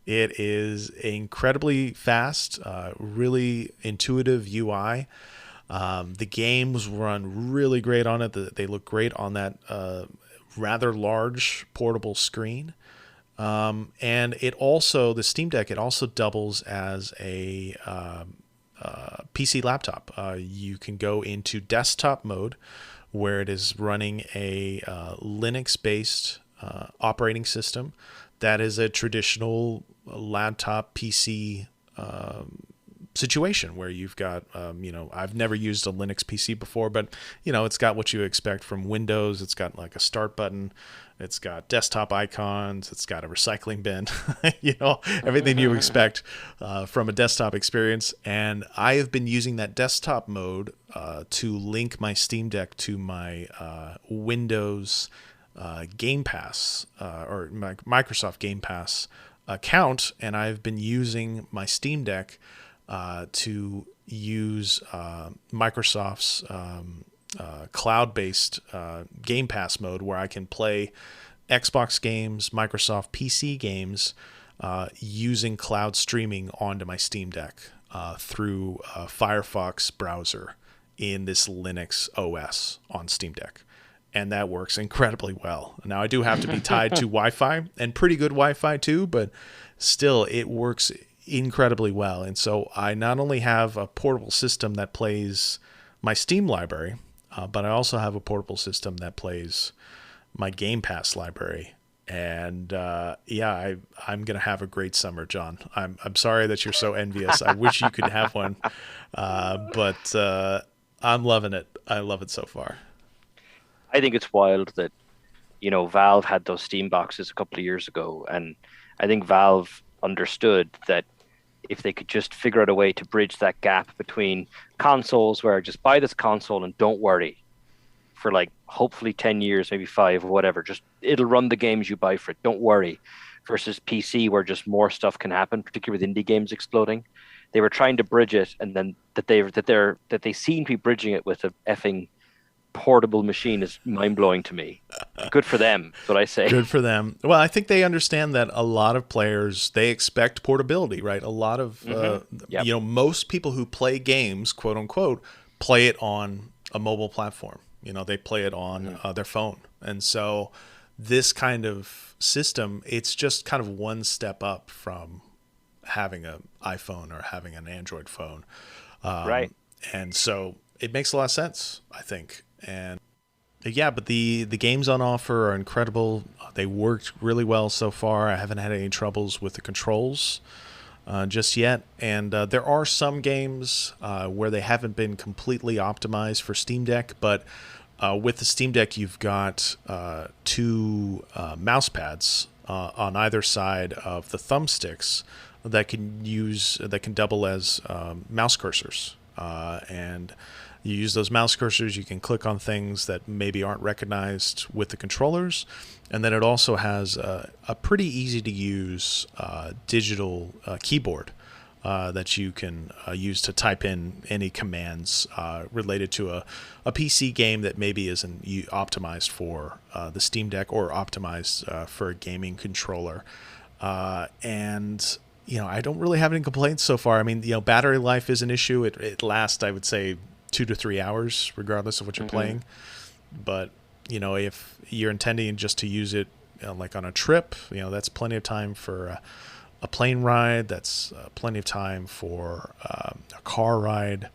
It is incredibly fast, really intuitive UI. The games run really great on it. They look great on that rather large portable screen. And it also, the Steam Deck, it also doubles as a PC laptop. You can go into desktop mode, where it is running a Linux-based operating system that is a traditional laptop PC situation, where you've got, I've never used a Linux PC before, but, it's got what you expect from Windows. It's got like a start button. It's got desktop icons. It's got a recycling bin, everything you expect from a desktop experience. And I have been using that desktop mode to link my Steam Deck to my Windows Game Pass or my Microsoft Game Pass account. And I've been using my Steam Deck to use Microsoft's cloud-based Game Pass mode, where I can play Xbox games, Microsoft PC games, using cloud streaming onto my Steam Deck through a Firefox browser in this Linux OS on Steam Deck. And that works incredibly well. Now, I do have to be tied to Wi-Fi, and pretty good Wi-Fi too, but still, it works incredibly well. And so I not only have a portable system that plays my Steam library, but I also have a portable system that plays my Game Pass library. And I'm gonna have a great summer, John. I'm sorry that you're so envious. I wish you could have one, but I'm loving it. I love it so far. I think it's wild that, Valve had those Steam boxes a couple of years ago, and I think Valve understood that if they could just figure out a way to bridge that gap between consoles, where just buy this console and don't worry for like hopefully 10 years, maybe 5 or whatever, just it'll run the games you buy for it, don't worry, versus PC, where just more stuff can happen, particularly with indie games exploding. They were trying to bridge it, and then that they seem to be bridging it with a effing portable machine is mind-blowing to me. Good for them, that's what I say. Good for them. Well, I think they understand that a lot of players, they expect portability, right? A lot of most people who play games, quote unquote, play it on a mobile platform. They play it on their phone. And so this kind of system, it's just kind of one step up from having an iPhone or having an Android phone. Right. And so it makes a lot of sense, I think. And but the games on offer are incredible. They worked really well so far. I haven't had any troubles with the controls just yet. And there are some games where they haven't been completely optimized for Steam Deck, but with the Steam Deck, you've got 2 mouse pads on either side of the thumbsticks that can double as mouse cursors, and you use those mouse cursors. You can click on things that maybe aren't recognized with the controllers, and then it also has a pretty easy to use digital keyboard that you can use to type in any commands related to a PC game that maybe isn't optimized for the Steam Deck or optimized for a gaming controller. And I don't really have any complaints so far. I mean, battery life is an issue. It lasts, I would say, 2 to 3 hours, regardless of what you're playing. But if you're intending just to use it like on a trip, that's plenty of time for a plane ride. That's plenty of time for a car ride.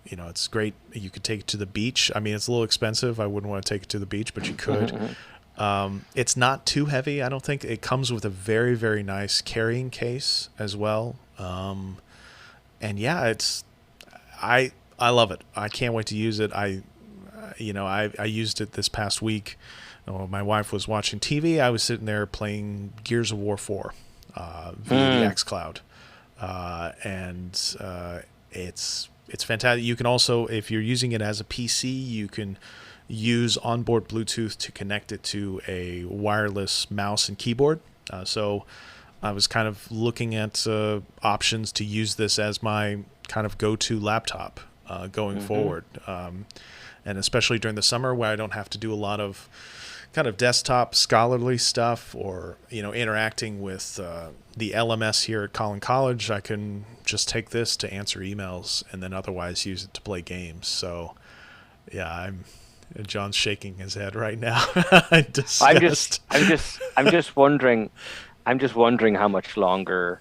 It's great. You could take it to the beach. I mean, it's a little expensive. I wouldn't want to take it to the beach, but you could. It's not too heavy. I don't think it comes with a very, very nice carrying case as well. And yeah, I love it. I can't wait to use it. I used it this past week. My wife was watching TV. I was sitting there playing Gears of War 4 via the xCloud. It's fantastic. You can also, if you're using it as a PC, you can use onboard Bluetooth to connect it to a wireless mouse and keyboard. So I was kind of looking at options to use this as my kind of go-to laptop going forward. And especially during the summer where I don't have to do a lot of kind of desktop scholarly stuff or, interacting with the LMS here at Collin College, I can just take this to answer emails and then otherwise use it to play games. So, yeah, John's shaking his head right now. I'm just wondering how much longer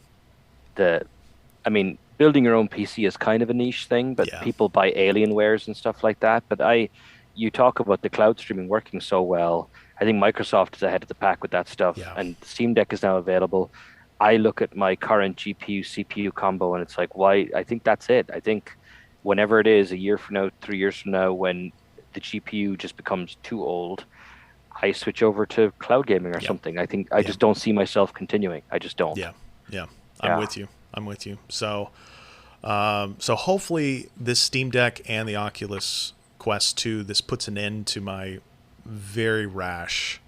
building your own PC is kind of a niche thing, but people buy Alienwares and stuff like that. But you talk about the cloud streaming working so well. I think Microsoft is ahead of the pack with that stuff, and Steam Deck is now available. I look at my current GPU CPU combo, and it's like, why? I think that's it. I think whenever it is, a year from now, 3 years from now, when the GPU just becomes too old, I switch over to cloud gaming or something. I think I just don't see myself continuing. I just don't. Yeah. I'm with you. So hopefully this Steam Deck and the Oculus Quest 2, this puts an end to my very rash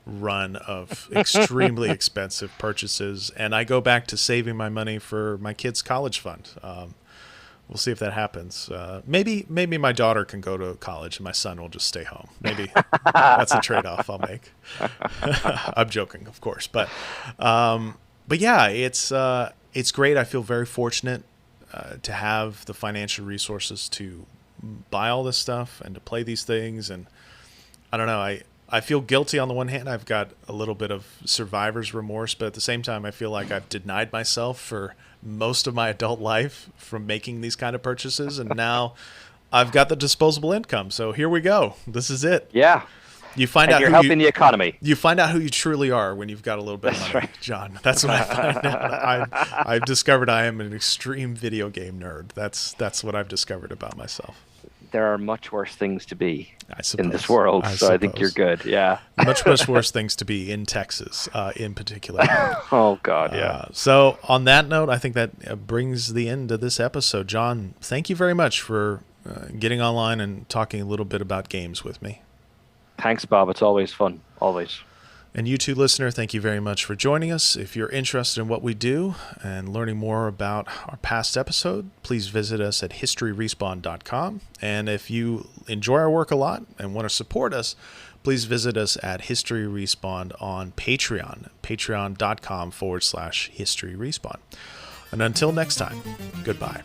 run of extremely expensive purchases, and I go back to saving my money for my kids' college fund. We'll see if that happens. Maybe my daughter can go to college and my son will just stay home. Maybe that's a trade-off I'll make. I'm joking, of course, but yeah, it's great. I feel very fortunate to have the financial resources to buy all this stuff and to play these things. And I don't know, I feel guilty on the one hand. I've got a little bit of survivor's remorse, but at the same time, I feel like I've denied myself for most of my adult life from making these kind of purchases. And now I've got the disposable income. So here we go. This is it. Yeah. You find out you're helping the economy. You find out who you truly are when you've got a little bit of money, right, John. That's what I find out. I've discovered I am an extreme video game nerd. That's what I've discovered about myself. There are much worse things to be in this world, I think you're good. Yeah. Much worse things to be in Texas, in particular. Oh, God, yeah. So on that note, I think that brings the end of this episode. John, thank you very much for getting online and talking a little bit about games with me. Thanks, Bob. It's always fun. Always. And you too, listener, thank you very much for joining us. If you're interested in what we do and learning more about our past episode, please visit us at historyrespawn.com. And if you enjoy our work a lot and want to support us, please visit us at History Respawn on Patreon, patreon.com/historyrespawn. And until next time, goodbye.